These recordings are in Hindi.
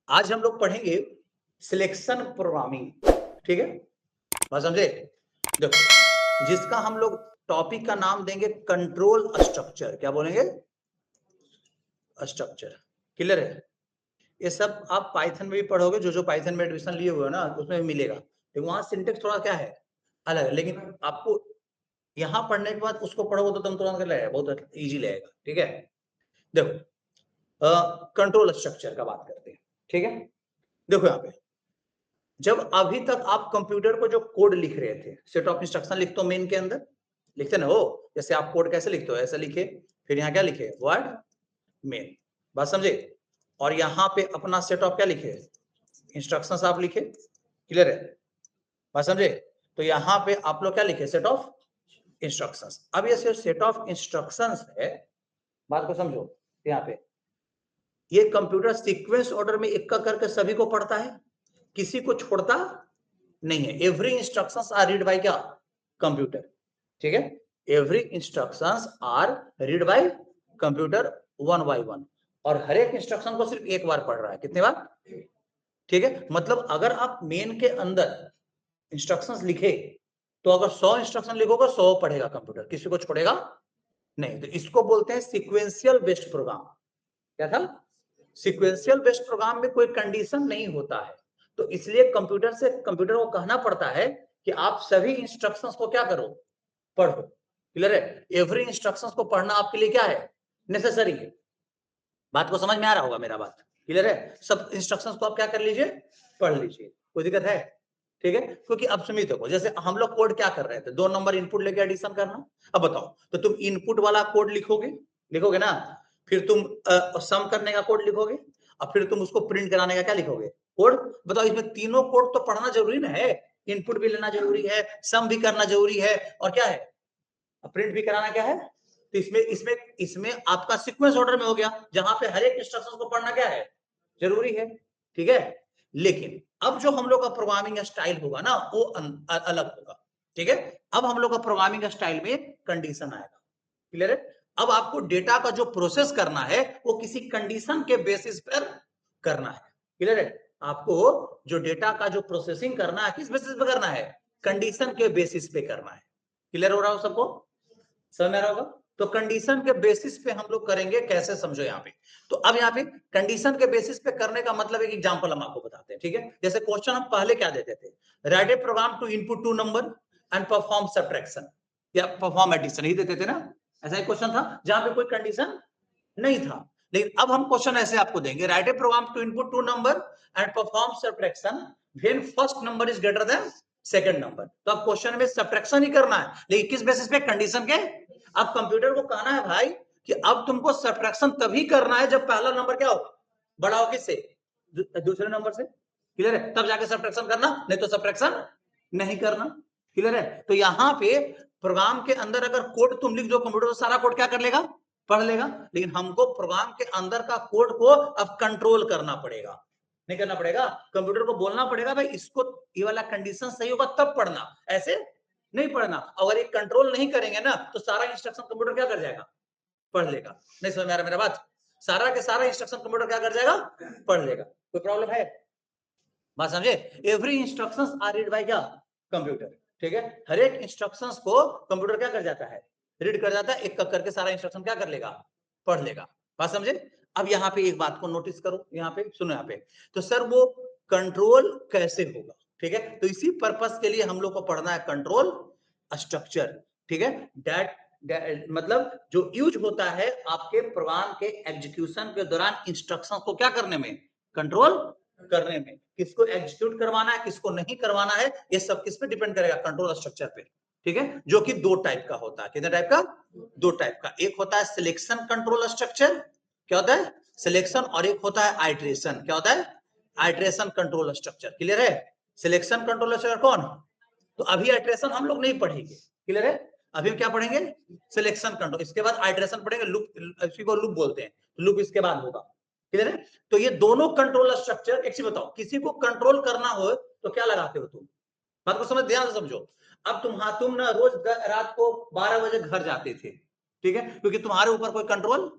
आज हम लोग पढ़ेंगे सिलेक्शन प्रोग्रामिंग। ठीक है, बात समझे? देखो, जिसका हम लोग टॉपिक का नाम देंगे कंट्रोल स्ट्रक्चर। क्या बोलेंगे? स्ट्रक्चर। क्लियर है? ये सब आप पाइथन में भी पढ़ोगे, जो पाइथन में एडमिशन लिए हुए हो ना, उसमें भी मिलेगा। तो वहां सिंटेक्स थोड़ा क्या है, अलग है, लेकिन आपको यहाँ पढ़ने के बाद उसको पढ़ोगे तो तुम तुरंत कर लगेगा, बहुत इजी लगेगा। ठीक है, देखो कंट्रोल स्ट्रक्चर का बात करते हैं। ठीक है, देखो यहाँ पे जब अभी तक आप कंप्यूटर को जो कोड लिख रहे थे, सेट ऑफ इंस्ट्रक्शन लिखते हो मेन के अंदर, लिखते ना हो, जैसे आप कोड कैसे लिखते हो ऐसे लिखे, फिर यहाँ क्या लिखे, वर्ड मेन। बात समझे? और यहाँ पे अपना सेट ऑफ क्या लिखे, इंस्ट्रक्शंस आप लिखे। क्लियर है? बात समझे? तो यहाँ पे आप लोग क्या लिखे, सेट ऑफ इंस्ट्रक्शंस। अब ये सेट ऑफ इंस्ट्रक्शंस है, बात को समझो। यहाँ पे ये कंप्यूटर सीक्वेंस ऑर्डर में एक का करके सभी को पढ़ता है, किसी को छोड़ता नहीं है। Every instructions are read by क्या, कंप्यूटर। ठीक है, every instructions are read by computer one by one, और हर एक इंस्ट्रक्शन को सिर्फ एक बार पढ़ रहा है। कितने बार? ठीक है, मतलब अगर आप मेन के अंदर इंस्ट्रक्शंस लिखे तो अगर 100 इंस्ट्रक्शन लिखोगे 100 पढ़ेगा कंप्यूटर, किसी को छोड़ेगा नहीं। तो इसको बोलते हैं सीक्वेंशियल बेस्ड प्रोग्राम। क्या था? सीक्वेंशियल बेस्ड प्रोग्राम में कोई कंडीशन नहीं होता है, तो इसलिए कंप्यूटर को कहना पड़ता है कि आप सभी इंस्ट्रक्शंस को क्या करो, पढ़ो। क्लियर है? एवरी इंस्ट्रक्शंस को पढ़ना आपके लिए क्या है, नेसेसरी है। बात को समझ में आ रहा होगा मेरा बात? क्लियर है? सब इंस्ट्रक्शंस को आप क्या कर लीजिए, पढ़ लीजिए। कोई दिक्कत है? ठीक है, क्योंकि अब समझ देखो, जैसे हम लोग कोड क्या कर रहे थे, 2 नंबर इनपुट लेके एडिशन करना। अब बताओ, तो तुम इनपुट वाला कोड लिखोगे, लिखोगे ना, फिर तुम सम करने का कोड लिखोगे, और फिर तुम उसको प्रिंट कराने का क्या लिखोगे, कोड। बताओ, इसमें तीनों कोड तो पढ़ना जरूरी ना है, इनपुट भी लेना जरूरी है, सम भी करना जरूरी है, और क्या है, प्रिंट भी कराना क्या है। तो इसमें इसमें इसमें आपका सीक्वेंस ऑर्डर में हो गया, जहां पे हर एक इंस्ट्रक्शन को पढ़ना क्या है, जरूरी है। ठीक है, लेकिन अब जो हम लोग का प्रोग्रामिंग स्टाइल होगा ना, वो अलग होगा। ठीक है, अब हम लोग का प्रोग्रामिंग स्टाइल में कंडीशन आएगा। क्लियर है? अब आपको डेटा का जो प्रोसेस करना है वो किसी कंडीशन के बेसिस पर करना है। क्लियर है? आपको जो डेटा का जो प्रोसेसिंग करना है किस बेसिस पे करना है, कंडीशन के बेसिस पे करना है। क्लियर हो रहा हो सबको? समझ में आ रहा होगा? तो कंडीशन के बेसिस पे हम लोग करेंगे, कैसे समझो यहाँ पे। तो अब यहाँ पे कंडीशन के बेसिस पे करने का मतलब एक एग्जांपल हम आपको बताते हैं। ठीक है, जैसे क्वेश्चन हम पहले क्या देते थे, write a program to input 2 number and perform subtraction या परफॉर्म एडिशन, ही देते थे ना। ऐसा एक क्वेश्चन था जहां पे कोई कंडीशन नहीं था। लेकिन अब हम क्वेश्चन ऐसे आपको देंगे, write a program to input 2 number and perform subtraction when first number is greater than second number. तो अब क्वेश्चन में सब्ट्रैक्शन ही करना है, लेकिन किस बेसिस पे, कंडीशन के। अब कंप्यूटर को कहना है भाई कि अब तुमको सब्ट्रैक्शन तभी करना है जब पहला नंबर क्या हो, बड़ा हो किससे, दूसरे नंबर से। क्लियर है? तब जाके सब्ट्रैक्शन करना, नहीं तो सब्ट्रैक्शन नहीं करना। क्लियर है? तो यहाँ पे प्रोग्राम के अंदर अगर कोड तुम लिख दो, कंप्यूटर सारा कोड क्या कर लेगा, पढ़ लेगा। लेकिन हमको प्रोग्राम के अंदर का कोड को अब कंट्रोल करना पड़ेगा। नहीं करना पड़ेगा, कंप्यूटर को बोलना पड़ेगा भाई इसको, ये वाला कंडीशन सही होगा तब पढ़ना, ऐसे नहीं पढ़ना। अगर ये कंट्रोल नहीं करेंगे ना तो सारा इंस्ट्रक्शन कंप्यूटर क्या कर जाएगा, पढ़ लेगा। नहीं समझ में आ रहा मेरा बात? सारा के सारा इंस्ट्रक्शन कंप्यूटर क्या कर जाएगा, पढ़ लेगा। कोई प्रॉब्लम है? बात समझे? Every instructions are read by क्या, कंप्यूटर। ठीक है, हर एक इंस्ट्रक्शंस को कंप्यूटर क्या कर जाता है, रीड कर जाता है, एक करके सारा इंस्ट्रक्शन क्या कर लेगा, पढ़ लेगा। बात समझे? अब यहाँ पे एक बात को नोटिस करो, यहाँ पे सुनो, यहाँ पे तो सर वो कंट्रोल कैसे होगा। ठीक है, तो इसी पर्पस के लिए हम लोग को पढ़ना है कंट्रोल स्ट्रक्चर। ठीक है, दैट मतलब जो यूज होता है आपके प्रोग्राम के एग्जीक्यूशन के दौरान इंस्ट्रक्शन को क्या करने में, कंट्रोल करने में। किसको एग्जीक्यूट करवाना है, किसको नहीं करवाना है, ये सब किस पे डिपेंड करेगा, कंट्रोल स्ट्रक्चर पे। ठीक है, जो कि 2 टाइप का होता है। कितने टाइप का, 2 टाइप का। एक होता है सिलेक्शन कंट्रोल स्ट्रक्चर, क्या होता है, सिलेक्शन, और एक होता है आइट्रेशन, क्या होता है, आइट्रेशन कंट्रोल स्ट्रक्चर। क्लियर है? सिलेक्शन कंट्रोल स्ट्रक्चर कौन, तो अभी आइट्रेशन हम लोग नहीं पढ़ेंगे। क्लियर है? अभी हम क्या पढ़ेंगे, सिलेक्शन कंट्रोल, इसके बाद आइट्रेशन पढ़ेंगे, लूप, इसी को लूप बोलते हैं, लूप इसके बाद होगा। क्लियर है? तो ये दोनों कंट्रोल स्ट्रक्चर, एक चीज बताओ, किसी को कंट्रोल करना हो तो क्या लगाते हो तुम, बात को समझ, ध्यान से समझो। अब तुम ना रोज रात को 12 बजे घर जाते थे, ठीक है, क्योंकि तुम्हारे ऊपर कोई कंट्रोल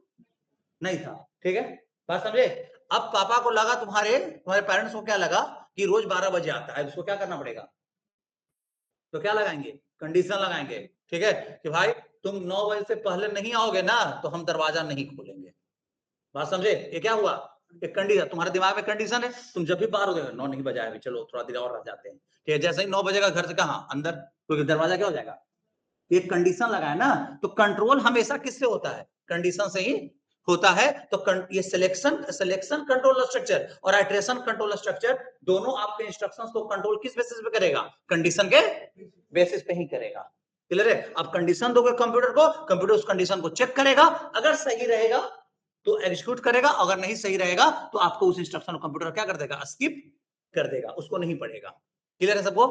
नहीं था। ठीक है, बात समझे? अब पापा को लगा, तुम्हारे पेरेंट्स को क्या लगा कि रोज 12 बजे आता है, उसको क्या करना पड़ेगा, तो क्या लगाएंगे, कंडीशन लगाएंगे, ठीक है, कि भाई तुम 9 बजे से पहले नहीं आओगे ना तो हम दरवाजा नहीं खोलेंगे। बात समझे, ये क्या हुआ, एक कंडीशन, तुम्हारे दिमाग में कंडीशन है, तुम जब भी बाहर हो गए 9 नहीं बजाया अभी, चलो थोड़ा देर और रह जाते हैं, ठीक है, जैसे ही 9 बजेगा घर से कहाँ अंदर, क्योंकि दरवाजा क्या हो जाएगा, एक कंडीशन लगाया ना, तो कंट्रोल हमेशा किससे होता है, कंडीशन से ही होता है। तो ये सिलेक्शन कंट्रोल स्ट्रक्चर और आइट्रेशन कंट्रोल स्ट्रक्चर दोनों आपके इंस्ट्रक्शंस को कंट्रोल किस बेसिस पे करेगा, कंडीशन के बेसिस पे ही करेगा। क्लियर है, आप कंडीशन दोगे कंप्यूटर को, कंप्यूटर उस कंडीशन को चेक करेगा, अगर सही रहेगा तो एग्जीक्यूट करेगा, अगर नहीं सही रहेगा तो आपको उस इंस्ट्रक्शन को कंप्यूटर क्या कर देगा, स्किप कर देगा, उसको नहीं पढ़ेगा। क्लियर है सबको,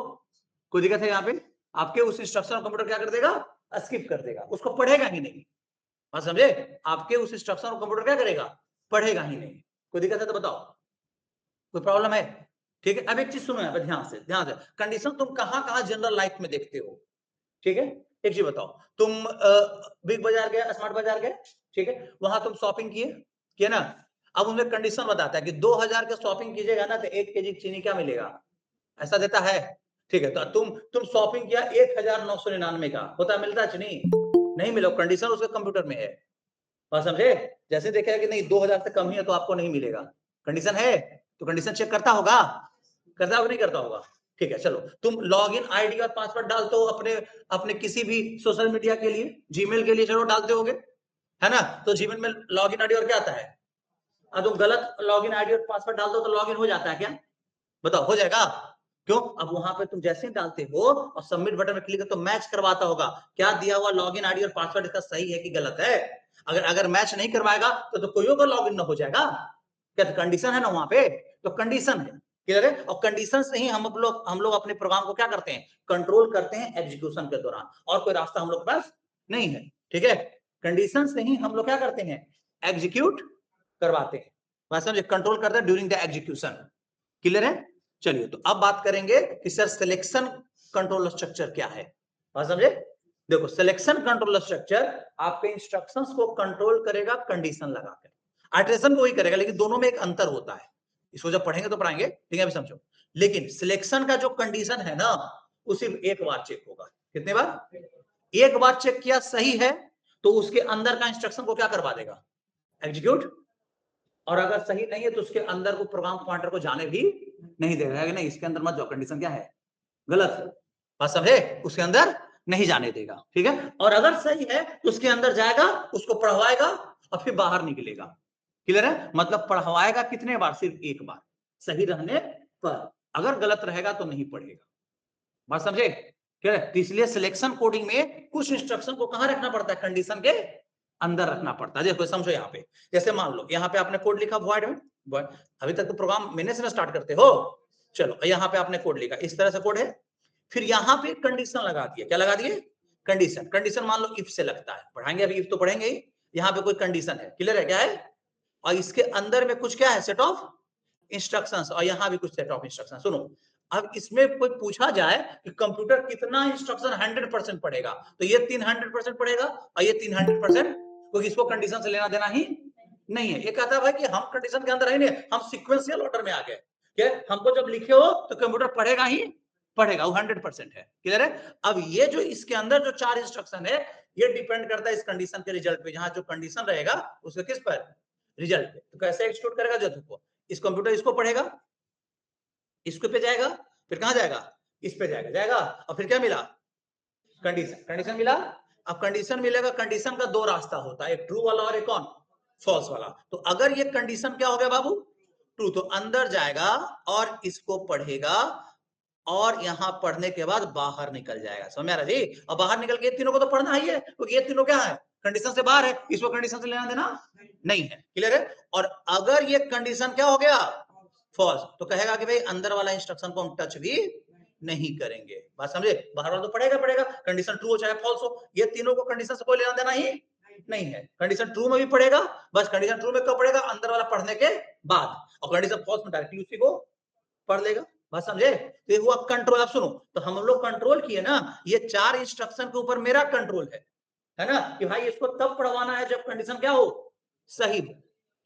कोई दिक्कत है यहाँ पे, आपके उस इंस्ट्रक्शन कंप्यूटर क्या कर देगा, स्किप कर देगा, उसको पढ़ेगा ही नहीं। बात समझे, आपके उस इंस्ट्रक्शन को कंप्यूटर क्या करेगा, पढ़ेगा ही नहीं। कोई दिक्कत है तो बताओ, कोई प्रॉब्लम है, ठीक है। अब एक चीज सुनो यहाँ पे ध्यान से, कंडीशन तुम कहाँ जनरल लाइफ में देखते हो, ठीक है। एक चीज बताओ, तुम बिग बाजार गए, स्मार्ट बाजार गए, ठीक है, वहां तुम शॉपिंग किए ना, अब उनमें कंडीशन बताता है कि 2000 के शॉपिंग कीजिएगा ना तो 1 केजी चीनी क्या मिलेगा, ऐसा देता है, ठीक है। तो तुम शॉपिंग किया 1999 का, होता मिलता चीनी नहीं मिला, कंडीशन उसके कंप्यूटर में है, बात समझे, जैसे देखा कि नहीं 2000 से कम ही है तो आपको नहीं मिलेगा, कंडीशन है, तो कंडीशन चेक करता होगा, करता होगा नहीं करता होगा, ठीक है। चलो तुम लॉगिन आईडी और पासवर्ड डालते हो अपने किसी भी सोशल मीडिया के लिए, जीमेल के लिए, चलो डालते होगे, है ना, तो जीमेल में लॉगिन आईडी और क्या आता है, तुम गलत लॉगिन आईडी और पासवर्ड डाल दो तो लॉगिन हो जाता है क्या, बताओ हो जाएगा, क्यों, अब वहां पे तुम जैसे ही डालते हो और सबमिट बटन में क्लिक तो मैच करवाता होगा, क्या दिया हुआ लॉगिन आईडी और पासवर्ड इसका सही है कि गलत है, अगर मैच नहीं करवाएगा तो कोई होगा लॉगिन ना हो जाएगा, क्या तो कंडीशन है ना वहां पे, तो कंडीशन है, क्लियर है, और कंडीशन से ही हम लोग अपने प्रोग्राम को क्या करते हैं, कंट्रोल करते हैं एग्जीक्यूशन के दौरान, और कोई रास्ता हम लोग के पास नहीं है, ठीक है, कंडीशन से ही हम लोग क्या करते हैं, एग्जीक्यूट करवाते हैं, बात समझे, कंट्रोल करते हैं ड्यूरिंग द एग्जीक्यूशन, क्लियर है। चलिए तो अब बात करेंगे कि सर सिलेक्शन कंट्रोल स्ट्रक्चर क्या है, बात समझे, देखो सिलेक्शन कंट्रोल स्ट्रक्चर आपके इंस्ट्रक्शंस को कंट्रोल करेगा कंडीशन लगाकर, आइटरेशन को वही करेगा, लेकिन दोनों में एक अंतर होता है, इसको जब पढ़ेंगे तो पढ़ाएंगे, ठीक है, अभी समझो, लेकिन सिलेक्शन का जो कंडीशन है ना वो सिर्फ एक बार चेक होगा, कितने बार, एक बार चेक किया सही है तो उसके अंदर का इंस्ट्रक्शन को क्या करवा देगा, एग्जीक्यूट, और अगर सही नहीं है तो उसके अंदर को प्रोग्राम पॉइंटर को जाने भी नहीं देगा, नहीं इसके अंदर मत जाओ, कंडीशन क्या है, गलत है, बात समझे, उसके अंदर नहीं जाने देगा, ठीक है, और अगर सही है तो उसके अंदर जाएगा, उसको पढ़वाएगा और फिर बाहर निकलेगा, क्लियर है, मतलब पढ़वाएगा कितने बार, सिर्फ एक बार, सही रहने पर, अगर गलत रहेगा तो नहीं पढ़ेगा, बात समझे, क्लियर है, तो इसलिए सिलेक्शन कोडिंग में कुछ इंस्ट्रक्शन को कहां रखना पड़ता है, कंडीशन के अंदर रखना पड़ता है, देखो समझो यहाँ पे, जैसे मान लो यहाँ पे आपने कोड लिखा वॉइड में, अभी तक तो प्रोग्राम मैंने से स्टार्ट करते हो, चलो यहाँ पे आपने कोड लिखा, इस तरह से कोड है, फिर यहाँ पे कंडीशन लगा दिया, क्या लगा दिए, कंडीशन मान लो इफ से लगता है, पढ़ाएंगे अभी इफ तो पढ़ेंगे ही, यहाँ पे कोई कंडीशन है, क्लियर है, क्या है, और इसके अंदर में कुछ क्या है, सेट ऑफ इंस्ट्रक्शंस, और यहाँ भी कुछ सेट ऑफ इंस्ट्रक्शन, सुनो, अब इसमें कोई पूछा जाए कि कंप्यूटर कितना इंस्ट्रक्शन 100% पढ़ेगा, तो ये 300% पढ़ेगा और ये 300%, क्योंकि इसको कंडीशन से लेना देना ही नहीं है, ये कहता है भाई कि हम कंडीशन के अंदर ही नहीं, हम सीक्वेंशियल ऑर्डर में आ गए, क्या हमको जब लिखे हो तो कंप्यूटर पढ़ेगा ही पढ़ेगा, वो 100% है, क्लियर है। अब ये जो इसके अंदर जो 4 इंस्ट्रक्शन है ये डिपेंड करता है इस कंडीशन के रिजल्ट पे, जहां जो कंडीशन रहेगा उसके किस पर, रिजल्ट पे, तो कैसे एक्सक्यूट करेगा, जो तुमको इस कंप्यूटर इसको पढ़ेगा, इसके पे जाएगा, फिर कहां जाएगा, इस पे जाएगा, और फिर क्या मिला, कंडीशन मिला, अब कंडीशन मिलेगा, कंडीशन का 2 रास्ता होता है, एक ट्रू वाला और एक कौन, फॉल्स वाला, तो अगर ये कंडीशन क्या हो गया बाबू, ट्रू, तो अंदर जाएगा और इसको पढ़ेगा, और यहां पढ़ने के बाद बाहर निकल जाएगा, समझ में आ रहा जी, और बाहर निकल के तीनों को तो पढ़ना ही है, क्योंकि ये तीनों क्या है, कंडीशन से बाहर है, इसको कंडीशन से लेना देना नहीं है, क्लियर है, और अगर ये कंडीशन क्या हो गया, फॉल्स, तो कहेगा कि भाई अंदर वाला इंस्ट्रक्शन को हम टच भी नहीं करेंगे, बात समझे, बाहर वाला तो पढ़ेगा, कंडीशन ट्रू हो चाहे फॉल्स हो, ये तीनों को कंडीशन से कोई लेना देना ही नहीं है, कंडीशन ट्रू में भी पढ़ेगा, बस कंडीशन ट्रू में कब पढ़ेगा, अंदर वाला पढ़ने के बाद, और कंडीशन फॉल्स में डायरेक्टली उसी को पढ़ लेगा, बात समझे, तो ये हुआ कंट्रोल। अब सुनो, तो हम लोग कंट्रोल किए ना, ये 4 इंस्ट्रक्शन के ऊपर मेरा कंट्रोल है ना, कि भाई इसको तब पढ़वाना है जब कंडीशन क्या हो, सही हो,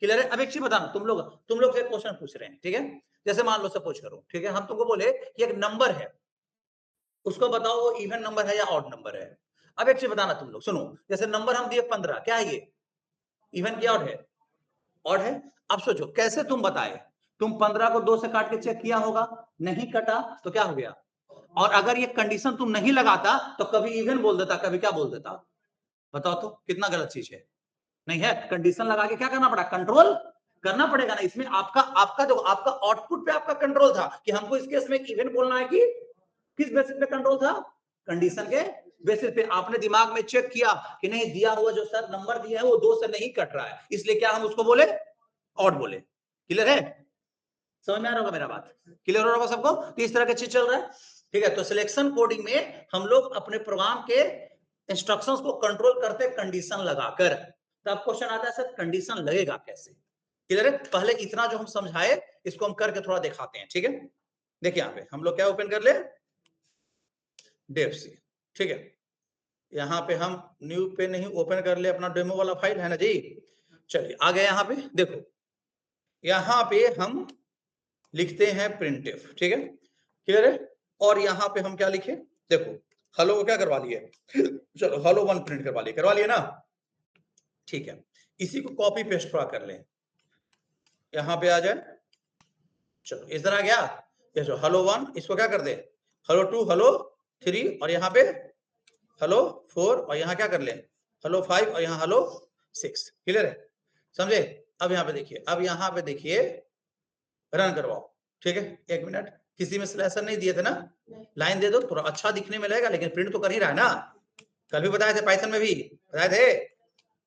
क्लियर है? अब एक चीज बताना, तुम लोग से क्वेश्चन पूछ रहे हैं, ठीक है? जैसे मान लो सपोज करो, ठीक है, हम तुमको बोले कि एक नंबर है, उसको बताओ वो इवन नंबर है या ऑड नंबर है। अब एक चीज बताना तुम लोग, सुनो, जैसे नंबर हम दिए 15, क्या है ये? इवन क्या ऑड है? ऑड है। अब सोचो कैसे तुम बताए, तुम 15 को 2 से काट के चेक किया होगा, नहीं कटा तो क्या हो गया? और अगर ये कंडीशन तुम नहीं लगाता तो कभी इवन बोल देता, कभी क्या बोल देता? बताओ तो कितना गलत चीज है? नहीं है, कंडीशन लगा के क्या करना पड़ा? कंट्रोल करना पड़ेगा ना। इसमें आपका आपका जो आपका आउटपुट पे आपका कंट्रोल था कि हमको इस केस में इवन बोलना है कि किस बेसिस पे कंट्रोल था? कंडीशन के बेसिस पे। आपने दिमाग में चेक किया कि नहीं, दिया हुआ जो सर नंबर दिया है वो 2 से नहीं कट रहा है, इसलिए क्या हम उसको बोले? ऑड बोले। क्लियर है? समझ में आ रहा होगा मेरा बात? क्लियर हो रहा होगा सबको? तो इस तरह का चीज चल रहा है, ठीक है? तो सिलेक्शन कोडिंग में हम लोग अपने प्रोग्राम के इंस्ट्रक्शंस को कंट्रोल करते हैं कंडीशन लगाकर। तब क्वेश्चन आता है सर कंडीशन लगेगा कैसे? क्लियर है? पहले इतना जो हम समझाए इसको हम करके थोड़ा दिखाते हैं, ठीक है? देखिए यहाँ पे हम लोग क्या ओपन कर ले, डेफ सी, ठीक है? यहाँ पे हम न्यू पे नहीं ओपन कर ले, अपना डेमो वाला फाइल है ना जी। चलिए आ गए, यहाँ पे देखो, यहाँ पे हम लिखते हैं प्रिंटफ, ठीक है? क्लियर है? और यहाँ पे हम क्या लिखे, देखो हेलो को क्या करवा लिए, चलो हेलो 1 प्रिंट करवा लिए ना, ठीक है? इसी को कॉपी पेस्ट थोड़ा कर लें, यहाँ पे आ जाए, चलो इस तरह गया, ये जो हेलो 1 इसको क्या कर दे, हेलो 2, हेलो 3, और यहाँ पे हेलो 4, और यहाँ क्या कर ले, हेलो 5, और यहाँ हेलो 6। क्लियर है? समझे? अब यहाँ पे देखिए, अब यहाँ पे देखिए, रन करवाओ, ठीक है? 1 मिनट, किसी में स्लैशर नहीं दिए थे ना, लाइन दे दो, थोड़ा अच्छा दिखने में लगेगा, लेकिन प्रिंट तो कर ही रहा है ना। कल भी बताए थे, पाइथन में भी बताए थे,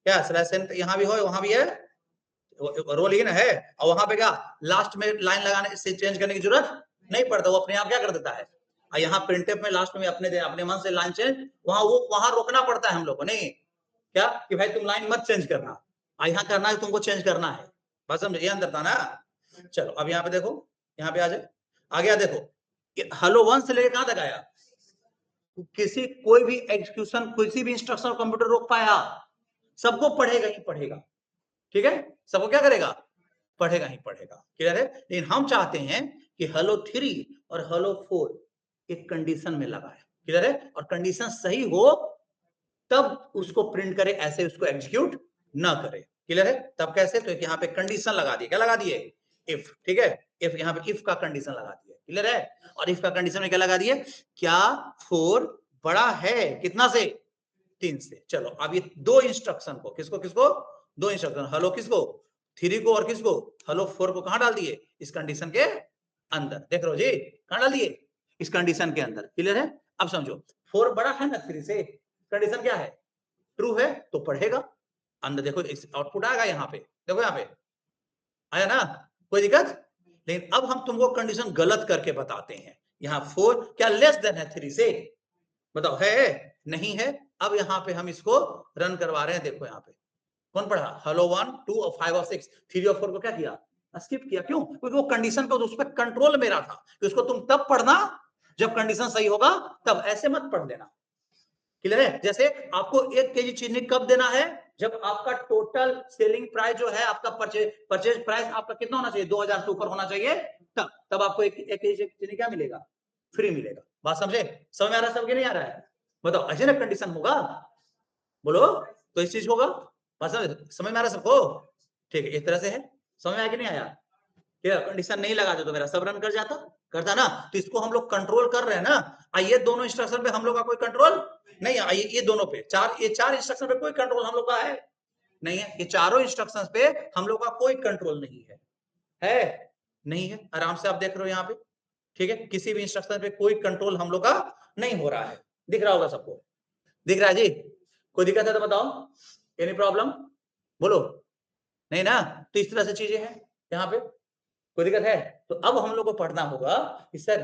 क्या स्लैश यहाँ भी हो, वहां भी है, रोल ही ना है, और वहां पे क्या लास्ट में लाइन लगाने से चेंज करने की जरूरत नहीं पड़ता, वो अपने आप क्या कर देता है। और यहाँ प्रिंटफ में लास्ट में अपने मन से लाइन चेंज, वहां रोकना पड़ता है हम लोग को, नहीं क्या कि भाई तुम लाइन मत चेंज करना, यहाँ करना है तुमको, चेंज करना है, बस समझे? ये अंदर था ना। चलो अब यहाँ पे देखो, यहाँ पे आ जाए, आ गया, देखो हेलो 1 से लेकर कहां तक आया, किसी कोई भी एग्जीक्यूशन, किसी भी इंस्ट्रक्शन कंप्यूटर रोक पाया? सबको पढ़ेगा ही पढ़ेगा, ठीक है? सबको क्या करेगा? पढ़ेगा ही पढ़ेगा। क्लियर है? लेकिन हम चाहते हैं कि हेलो 3 और हेलो 4 एक कंडीशन में लगाए। क्लियर है? और कंडीशन सही हो तब उसको प्रिंट करे, ऐसे उसको एग्जीक्यूट ना करे। क्लियर है? तब कैसे? तो यहाँ पे कंडीशन लगा दिए, क्या लगा दिए? इफ, ठीक है? इफ, यहाँ पे इफ का कंडीशन लगा दिए। क्लियर है? और इफ का कंडीशन में क्या लगा दिए, क्या 4 बड़ा है कितना से? 3 से। चलो अब ये दो इंस्ट्रक्शन को, किसको किसको? दो इंस्ट्रक्शन, हेलो किसको? 3 को, और किसको? हेलो 4 को कहां डाल दिए? इस कंडीशन के अंदर। देख रहे हो जी, कहां डाल दिए? इस कंडीशन के अंदर। क्लियर है? अब समझो, 4 बड़ा है ना 3 से, कंडीशन क्या है? ट्रू है तो पढ़ेगा, अंदर देखो आउटपुट आएगा, यहाँ पे देखो, यहाँ पे आया ना, कोई दिक्कत? लेकिन अब हम तुमको कंडीशन गलत करके बताते हैं, यहाँ 4 क्या लेस देन है 3 से? बताओ है? नहीं है। अब यहाँ पे हम इसको रन करवा रहे हैं, देखो यहाँ पे कौन पढ़ा, हेलो 1, 2 और 5 और 6, 3 और 4 को क्या किया? स्किप किया। क्यों? क्योंकि वो कंडीशन को उस पर कंट्रोल मेरा था कि उसको तुम तब पढ़ना जब कंडीशन सही होगा, तब ऐसे मत पढ़ देना। क्लियर है? जैसे आपको 1 केजी चीनी कब देना है? जब आपका टोटल सेलिंग प्राइस जो है, आपका परचेज प्राइस आपका कितना होना चाहिए? 2000 से ऊपर होना चाहिए, तब आपको 1 केजी चीनी क्या मिलेगा? फ्री मिलेगा। बात समझे? समझ में आ रहा है सबके? नहीं आ रहा है? बताओ, ऐसे ना कंडीशन होगा, बोलो तो इस चीज होगा। बात समझ में आ रहा है सबको? ठीक है, इस तरह से है। समझ में आया कि नहीं आया? क्या कंडीशन नहीं लगाते तो मेरा सब रन कर जाता, करता ना। तो इसको हम लोग कंट्रोल कर रहे हैं ना। आइए दोनों इंस्ट्रक्शन पे हम लोग का कोई कंट्रोल नहीं है। आइए ये दोनों पे, ये चार इंस्ट्रक्शन पे कोई कंट्रोल हम लोग का है नहीं है। ये चारों इंस्ट्रक्शंस पे हम लोग का कोई कंट्रोल नहीं है, है नहीं है। आराम से आप देख रहे हो यहाँ पे, ठीक है? किसी भी इंस्ट्रक्शन पे कोई कंट्रोल हम लोग का नहीं हो रहा है। दिख रहा होगा सबको? दिख रहा है जी? कोई दिक्कत है तो बताओ, एनी प्रॉब्लम? बोलो, नहीं ना? तो इस तरह से चीजें हैं यहाँ पे, कोई दिक्कत है? तो अब हम लोग को पढ़ना होगा कि सर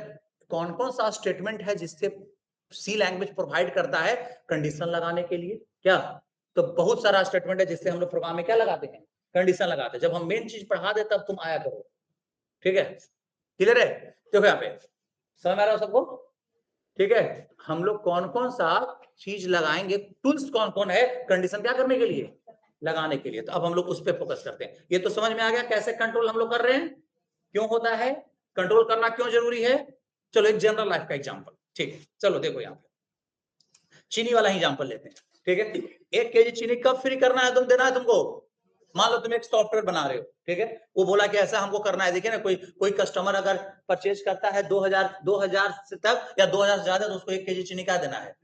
कौन कौन सा स्टेटमेंट है जिससे सी लैंग्वेज प्रोवाइड करता है कंडीशन लगाने के लिए। क्या? तो बहुत सारा स्टेटमेंट है जिससे हम लोग प्रोग्राम में क्या लगाते हैं? कंडीशन लगाते हैं। जब हम मेन चीज पढ़ा दे तब तुम आया करो, ठीक है? क्लियर है? देखो यहाँ पे, समझ में आ रहा है सबको? ठीक है? हम लोग कौन कौन सा चीज लगाएंगे, टूल्स कौन कौन है कंडीशन क्या करने के लिए? लगाने के लिए। तो अब हम लोग उस पर फोकस करते हैं। ये तो समझ में आ गया कैसे कंट्रोल हम लोग कर रहे हैं, क्यों होता है, कंट्रोल करना क्यों जरूरी है। चलो एक जनरल लाइफ का एग्जांपल, ठीक है, चलो देखो यहाँ पे चीनी वाला एग्जांपल लेते हैं, ठीक है। 1 केजी चीनी कब फ्री करना है, तुम देना है तुमको। मान लो तुम एक सॉफ्टवेयर बना रहे हो, ठीक है, वो बोला कि ऐसा हमको करना है। देखिए ना, कोई कस्टमर अगर परचेज करता है 2000 से तक या 2000 से ज्यादा, तो उसको 1 केजी चीनी क्या देना है।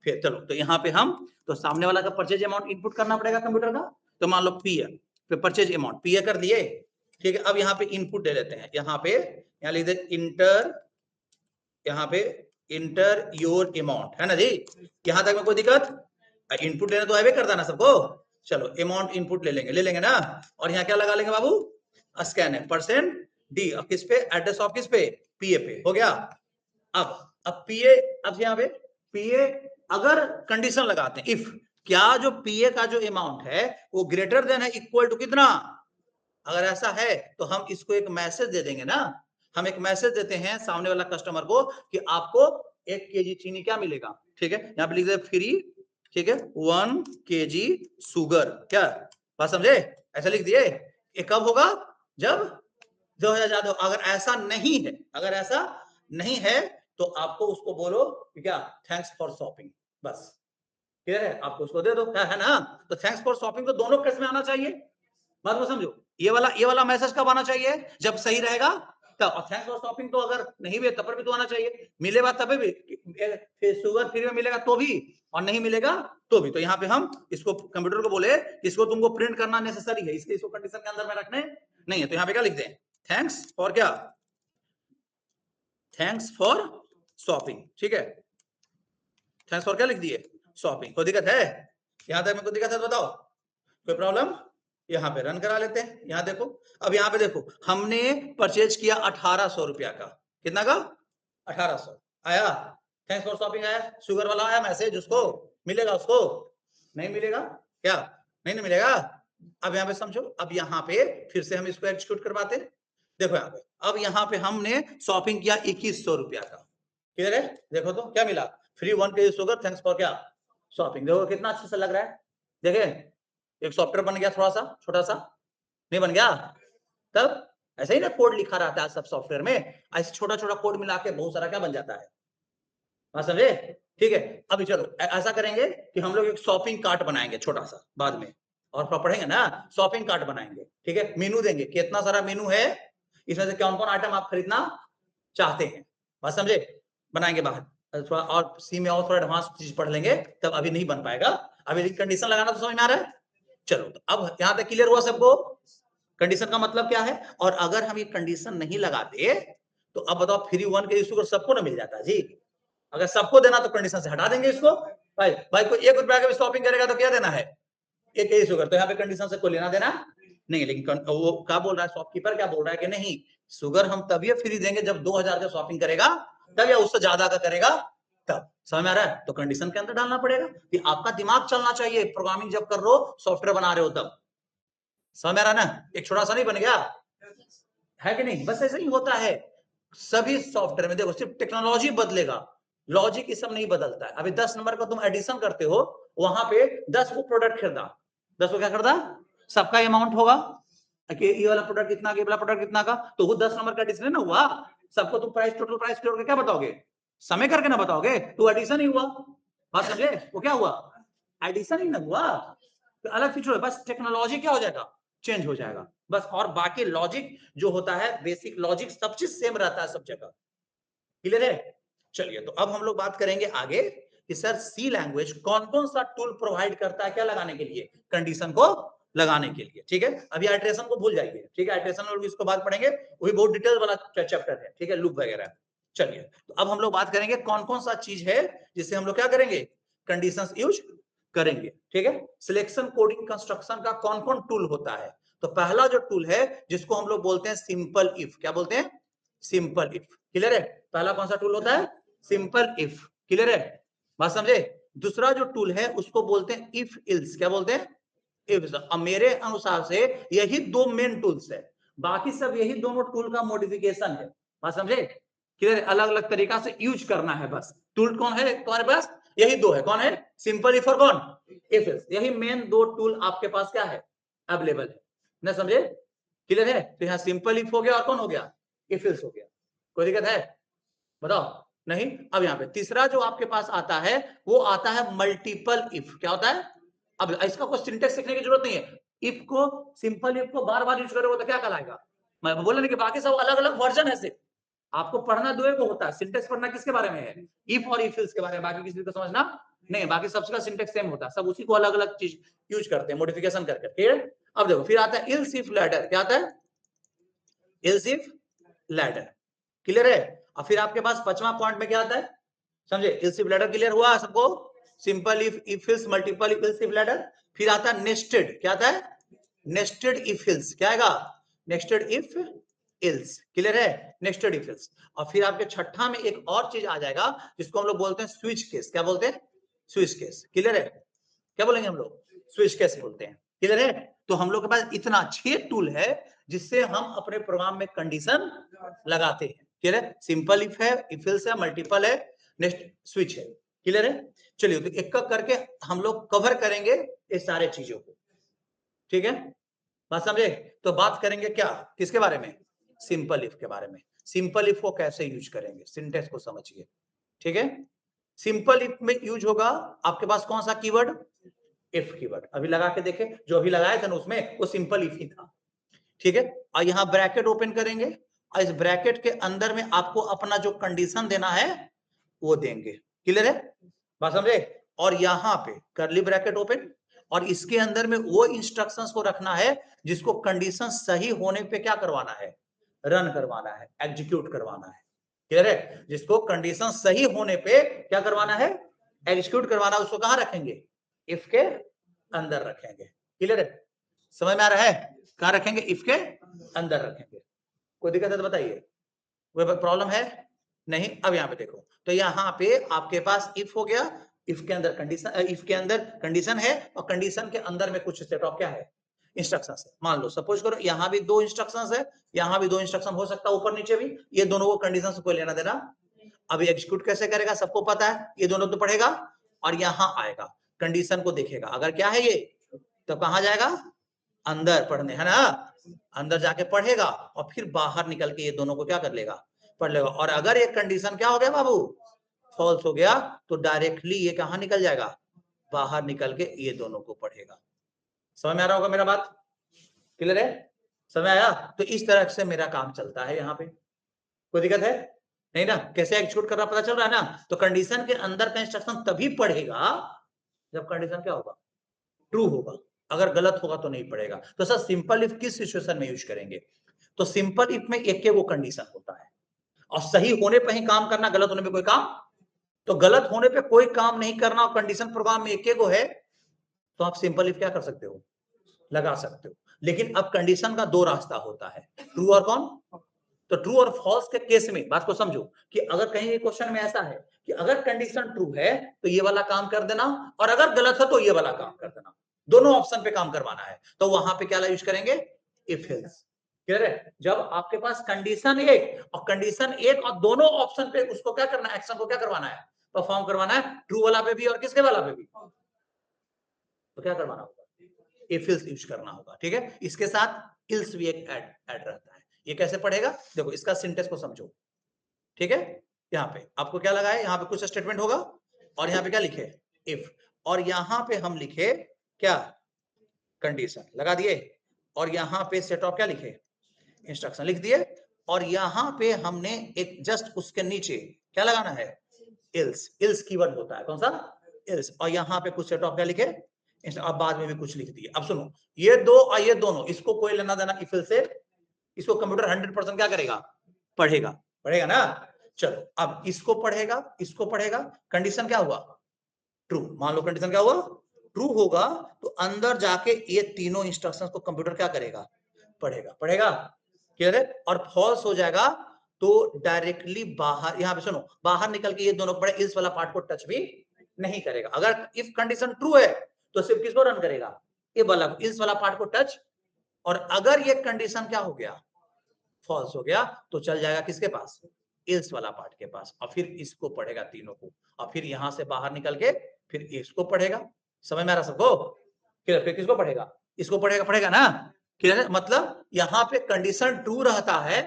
फिर चलो, तो यहाँ पे हम तो सामने वाला का परचेज अमाउंट इनपुट करना पड़ेगा कंप्यूटर का। तो मान लो पी है, फिर परचेज अमाउंट पी कर दिए, ठीक है। अब यहाँ पे इनपुट दे देते हैं, यहाँ पे यहाँ लिख दे इंटर, यहाँ पे इंटर योर अमाउंट, है ना जी। यहाँ तक में कोई दिक्कत, इनपुट लेना तो है, कर देना सबको। चलो अमाउंट इनपुट ले लेंगे ना, और यहाँ क्या लगा लेंगे बाबू, स्कैन है %d, अब किस पे, एड्रेस ऑफ किस पे, पीए पे, हो गया। अब पीए, अब यहाँ पे पीए अगर कंडीशन लगाते हैं, इफ क्या जो पीए का जो अमाउंट है वो ग्रेटर देन है इक्वल टू कितना, अगर ऐसा है तो हम इसको एक मैसेज दे देंगे ना। हम एक मैसेज देते हैं सामने वाला कस्टमर को कि आपको 1 केजी चीनी क्या मिलेगा, ठीक है। यहाँ पे लिख दे फ्री, ठीक है, 1 केजी शुगर, क्या बात समझे, ऐसा लिख दिए। ये कब होगा, जब 2000 ज्यादा। अगर ऐसा नहीं है, अगर ऐसा नहीं है तो आपको उसको बोलो कि क्या, थैंक्स फॉर शॉपिंग, बस क्लियर है, आपको उसको दे दो, है ना। तो थैंक्स फॉर शॉपिंग तो दोनों केस में आना चाहिए, बात को समझो। ये वाला मैसेज कब आना चाहिए, जब सही रहेगा तब। और थैंक्स फॉर शॉपिंग तो अगर नहीं भी तब भी तो आना चाहिए, मिलेगा तब भी, शुगर फ्री में मिलेगा तो भी, और नहीं मिलेगा तो भी। तो यहाँ पे हम इसको कंप्यूटर को बोले, इसको तुमको प्रिंट करना नेसेसरी है, इसलिए इसको कंडीशन के अंदर में रखने नहीं है। तो यहाँ पे क्या लिख दें, थैंक्स फॉर क्या, थैंक्स फॉर शॉपिंग, ठीक है, थैंक्स फॉर क्या लिख दिए, शॉपिंग। कोई दिक्कत है, यहाँ तक में कोई दिक्कत है तो बताओ, कोई प्रॉब्लम। यहाँ पे रन करा लेते हैं। यहाँ देखो, अब यहाँ पे देखो, हमने परचेज किया 1800 रुपया का, कितना का, 1800 आया, थैंक्स फॉर शॉपिंग आया, शुगर वाला आया मैसेज, उसको मिलेगा, उसको नहीं मिलेगा, क्या नहीं मिलेगा। अब यहाँ पे समझो, अब यहाँ पे फिर से हम इसको एग्जीक्यूट करवाते हैं। देखो यहाँ पे, अब यहाँ पे हमने शॉपिंग किया 2100 रुपया का, क्लियर है। देखो तो क्या मिला, free 1 KG sugar, thanks for क्या, शॉपिंग। देखो कितना अच्छा सा लग रहा है, देखे एक सॉफ्टवेयर बन गया, थोड़ा सा छोटा सा, नहीं बन गया। तब ऐसे ही ना कोड लिखा रहता है सब सॉफ्टवेयर में, ऐसे छोटा छोटा कोड मिला के बहुत सारा क्या बन जाता है, बात समझे, ठीक है। अभी चलो ऐसा करेंगे कि हम लोग एक शॉपिंग कार्ट बनाएंगे छोटा सा बाद में, और पढ़ेंगे ना, शॉपिंग कार्ट बनाएंगे, ठीक है। मेनू देंगे, कितना सारा मेनू है, इसमें से कौन कौन आइटम आप खरीदना चाहते हैं, बात समझे, बनाएंगे बाहर। थोड़ा और सी में और थोड़ा एडवांस चीज पढ़ लेंगे, तब अभी नहीं बन पाएगा। अभी कंडीशन लगाना तो समझ में आ रहा है। चलो तो अब यहाँ तक क्लियर हुआ सबको, कंडीशन का मतलब क्या है। और अगर हम ये कंडीशन नहीं लगाते तो अब बताओ, फ्री 1 केजी शुगर सबको ना मिल जाता जी। अगर सबको देना तो कंडीशन से हटा देंगे इसको। भाई कोई 1 रुपया का शॉपिंग करेगा तो क्या देना है, 1 केजी शुगर, तो यहाँ पे कंडीशन से कोई लेना देना नहीं। लेकिन वो क्या बोल रहा है, शॉपकीपर क्या बोल रहा है कि नहीं, शुगर हम तभी फ्री देंगे जब 2000 का शॉपिंग करेगा तब, या उससे ज्यादा का करेगा तब, समझ में आ रहा है। तो कंडीशन के अंदर डालना पड़ेगा कि आपका दिमाग चलना चाहिए, प्रोग्रामिंग जब कर रहे हो, सॉफ्टवेयर बना रहे हो तब, समझ में आ रहा है ना। एक छोटा सा नहीं बन गया है कि नहीं, बस ऐसा ही होता है सभी सॉफ्टवेयर में। देखो सिर्फ टेक्नोलॉजी बदलेगा, लॉजिक ये सब नहीं बदलता है। अभी 10 नंबर का तुम एडिशन करते हो, वहां पे 10 को प्रोडक्ट खरीदा, 10 को क्या खरीदा, सबका अमाउंट होगा कि ये वाला प्रोडक्ट कितना, ये वाला प्रोडक्ट कितना का, तो वो 10 नंबर का एडिशन ना हुआ। सबको तुम प्राइस, टोटल प्राइस जोड़ क्या बताओगे, समय करके ना बताओगे, तो एडिशन ही हुआ, बात समझे। वो क्या हुआ, एडिशन ही ना हुआ, तो अलग फीचर, बस टेक्नोलॉजी क्या हो जाएगा, चेंज हो जाएगा बस। और बाकी लॉजिक जो होता है, बेसिक लॉजिक सब चीज सेम रहता है सब जगह, क्लियर है। चलिए तो अब हम लोग बात करेंगे आगे कि सर सी लैंग्वेज कौन कौन सा टूल प्रोवाइड करता है क्या लगाने के लिए, कंडीशन को लगाने के लिए, ठीक है। अभी आइट्रेशन को भूल जाइए, ठीक है, आइट्रेशन और इसको बात पढ़ेंगे, वो भी बहुत डिटेल वाला चैप्टर है, ठीक है, लूप वगैरह। चलिए तो अब हम लोग बात करेंगे कौन कौन सा चीज है जिससे हम लोग क्या करेंगे, कंडीशंस यूज करेंगे, ठीक है। सिलेक्शन कोडिंग कंस्ट्रक्शन का कौन कौन टूल होता है, तो पहला जो टूल है जिसको हम लोग बोलते हैं सिंपल इफ, क्या बोलते हैं, सिंपल इफ, क्लियर है। पहला कौन सा टूल होता है, सिंपल इफ, क्लियर है, बात समझे। दूसरा जो टूल है उसको बोलते हैं इफ इल्स, क्या बोलते हैं, इफ। मेरे अनुसार से यही 2 मेन टूल्स है, बाकी सब यही दोनों टूल का मॉडिफिकेशन है, बात समझे, क्लियर है। अलग अलग तरीका से यूज करना है बस। टूल कौन है तुम्हारे पास, यही दो है, कौन है? सिंपल इफ और कौन? If else. यही मेन दो टूल आपके पास क्या है? अवेलेबल है ना, समझे? क्लियर है? तो यहाँ सिंपल इफ हो गया और कौन हो गया? इफ एल्स हो गया। कोई दिक्कत है? बताओ। नहीं। अब यहाँ पे तीसरा जो आपके पास आता है वो आता है मल्टीपल इफ। क्या होता है? अब इसका कोई सिंटेक्स सीखने की जरूरत नहीं है। इफ को, सिंपल इफ को बार बार यूज करोगे तो क्या कहलाएगा? मैं बोला नहीं कि बाकी सब अलग अलग वर्जन है, सिर्फ आपको पढ़ना दो को होता है। सिंटेक्स पढ़ना किसके बारे में है? इफ और इफ एल्स के बारे में। बाकी किसी को समझना नहीं, बाकी सबका सिंटेक्स सेम होता है, सब उसी को अलग अलग चीज यूज करते हैं मॉडिफिकेशन करके। ठीक है? अब देखो फिर आता है एल्स इफ लैडर। क्या आता है? Else if ladder. क्लियर है? और फिर आपके पास पांचवा पॉइंट में क्या आता है? समझे? एल्स इफ लैडर क्लियर हुआ सबको? Simple if, if else, multiple if, else if ladder. फिर आता है नेस्टेड। क्या आता है? Nested if else. क्या आएगा? Nested if else. क्लियर है? Nested if else. और फिर आपके छठा में एक और चीज आ जाएगा जिसको हम लोग बोलते हैं स्विच केस। क्या बोलते हैं? Switch case. क्लियर है? क्या बोलेंगे हम लोग? स्विच केस बोलते हैं। क्लियर है? तो हम लोग के पास इतना 6 टूल है जिससे हम अपने प्रोग्राम में कंडीशन लगाते हैं। क्लियर है? सिंपल इफ है, इफ एल्स है, मल्टीपल है, नेक्स्ट स्विच है। क्लियर है? चलिए तो एक एक करके हम लोग कवर करेंगे ये सारे चीजों को। ठीक है? बात समझे? तो बात करेंगे क्या, किसके बारे में? सिंपल इफ के बारे में। सिंपल इफ को कैसे यूज करेंगे, सिंटेक्स को समझिए। ठीक है? सिंपल इफ में यूज होगा आपके पास कौन सा कीवर्ड? If keyword. अभी लगा के देखे, जो अभी लगाया था ना उसमें वो सिंपल इफ ही था। ठीक है? और यहां ब्रैकेट ओपन करेंगे और इस ब्रैकेट के अंदर में आपको अपना जो कंडीशन देना है वो देंगे। क्लियर है? बात समझे? और यहां पे कर्ली ब्रैकेट ओपन, और इसके अंदर में वो इंस्ट्रक्शंस को रखना है जिसको कंडीशन सही होने पे क्या करवाना है? रन करवाना है, एग्जीक्यूट करवाना है। क्लियर है? जिसको कंडीशन सही होने पे क्या करवाना है? एग्जीक्यूट करवाना। उसको कहां रखेंगे? इफ के अंदर रखेंगे। क्लियर है? समझ में आ रहा है? कहां रखेंगे? इफ के अंदर रखेंगे। कोई दिक्कत है तो बताइए, कोई प्रॉब्लम है? नहीं। अब यहाँ पे देखो, तो यहाँ पे आपके पास इफ हो गया, इफ के अंदर कंडीशन, इफ के अंदर कंडीशन है और कंडीशन के अंदर में कुछ सेट ऑफ क्या है? इंस्ट्रक्शंस है। मान लो सपोज करो यहाँ भी 2 इंस्ट्रक्शंस है, यहाँ भी 2 इंस्ट्रक्शन हो सकता है, ऊपर नीचे भी। ये दोनों को कंडीशन से कोई लेना देना। अभी एग्जीक्यूट कैसे करेगा सबको पता है, ये दोनों तो पढ़ेगा और यहाँ आएगा, कंडीशन को देखेगा, अगर क्या है ये तो कहाँ जाएगा? अंदर पढ़ने, है ना? अंदर जाके पढ़ेगा और फिर बाहर निकल के ये दोनों को क्या कर लेगा? पढ़ लेगा। और अगर ये कंडीशन क्या हो गया बाबू? फॉल्स हो गया, तो डायरेक्टली ये कहां निकल जाएगा? बाहर निकल के ये दोनों को पढ़ेगा। समझ में आ रहा होगा मेरा बात? क्लियर है? समझ आया? तो इस तरह से मेरा काम चलता है यहाँ पे। कोई दिक्कत है? नहीं ना? कैसे एग्जीक्यूट करना पता चल रहा है ना? तो कंडीशन के अंदर का इंस्ट्रक्शन तभी पढ़ेगा जब कंडीशन क्या होगा? ट्रू होगा। अगर गलत होगा तो नहीं पड़ेगा। तो सर सिंपल इफ किस सिचुएशन में यूज करेंगे? तो सिंपल इफ में एक वो कंडीशन होता है और सही होने पे ही काम करना, गलत होने पे कोई काम। तो गलत होने पे कोई काम नहीं करना और कंडीशन प्रोग्राम में एक वो है, तो आप सिंपल इफ क्या कर सकते हो? लगा सकते हो। लेकिन अब कंडीशन का 2 रास्ता होता है, ट्रू और कौन? तो ट्रू और फॉल्स के केस में बात को समझो कि अगर कहीं क्वेश्चन में ऐसा है कि अगर कंडीशन ट्रू है तो ये वाला काम कर देना, और अगर गलत है तो ये वाला काम कर देना। दोनों ऑप्शन पे काम करवाना है, तो वहां पे क्या यूज करेंगे? If else. क्लियर है? जब आपके पास कंडीशन एक और कंडीशन एक और दोनों ऑप्शन पे उसको क्या करना है? एक्शन को क्या करवाना है? परफॉर्म करवाना है। ट्रू वाला पे भी और किसके वाला पे भी। तो क्या करवाना होगा? इफ एल्स यूज करना होगा। ठीक है? इसके साथ इल्स भी एक ऐड रहता है। ये कैसे पढ़ेगा? देखो इसका सिंटेक्स को समझो। ठीक है? यहाँ पे आपको क्या लगा है? यहाँ पे कुछ स्टेटमेंट होगा और यहाँ पे क्या लिखे? इफ। और यहाँ पे हम लिखे क्या? कंडीशन लगा दिए। और यहाँ पे सेट ऑफ क्या लिखे? इंस्ट्रक्शन लिख दिए। और यहाँ पे हमने एक जस्ट उसके नीचे क्या लगाना है? इल्स। इल्स कीवर्ड होता है, कौन सा? इल्स। और यहाँ पे कुछ सेट ऑफ क्या लिखे? अब बाद में भी कुछ लिख दिए। अब सुनो, ये दो और ये दोनों, इसको कोई लेना देना इफ एल्स से। इसको कंप्यूटर 100% क्या करेगा? पढ़ेगा। पढ़ेगा ना? चलो अब इसको पढ़ेगा, इसको पढ़ेगा। कंडीशन क्या हुआ? ट्रू। मान लो कंडीशन क्या हुआ? ट्रू होगा, तो अंदर जाके ये तीनों इंस्ट्रक्शंस को कंप्यूटर क्या करेगा? पढ़ेगा। पढ़ेगा। क्लियर है? और फॉल्स हो जाएगा तो डायरेक्टली बाहर, यहां पे सुनो, बाहर निकल के ये दोनों पढ़े, इस वाला पार्ट को टच भी नहीं करेगा। अगर इफ कंडीशन ट्रू है तो सिर्फ किसको रन करेगा? ये वाला, इस वाला पार्ट को टच। और अगर ये कंडीशन क्या हो गया? फॉल्स हो गया, तो चल जाएगा किसके पास? इल्स वाला पार्ट के पास, और फिर इसको पढ़ेगा तीनों को, और फिर यहां से बाहर निकल के फिर इसको पढ़ेगा। समझ में आ रहा सबको? फिर किसको पढ़ेगा? इसको पढ़ेगा, पढ़ेगा ना? क्लियर है? मतलब यहाँ पे कंडीशन ट्रू रहता है।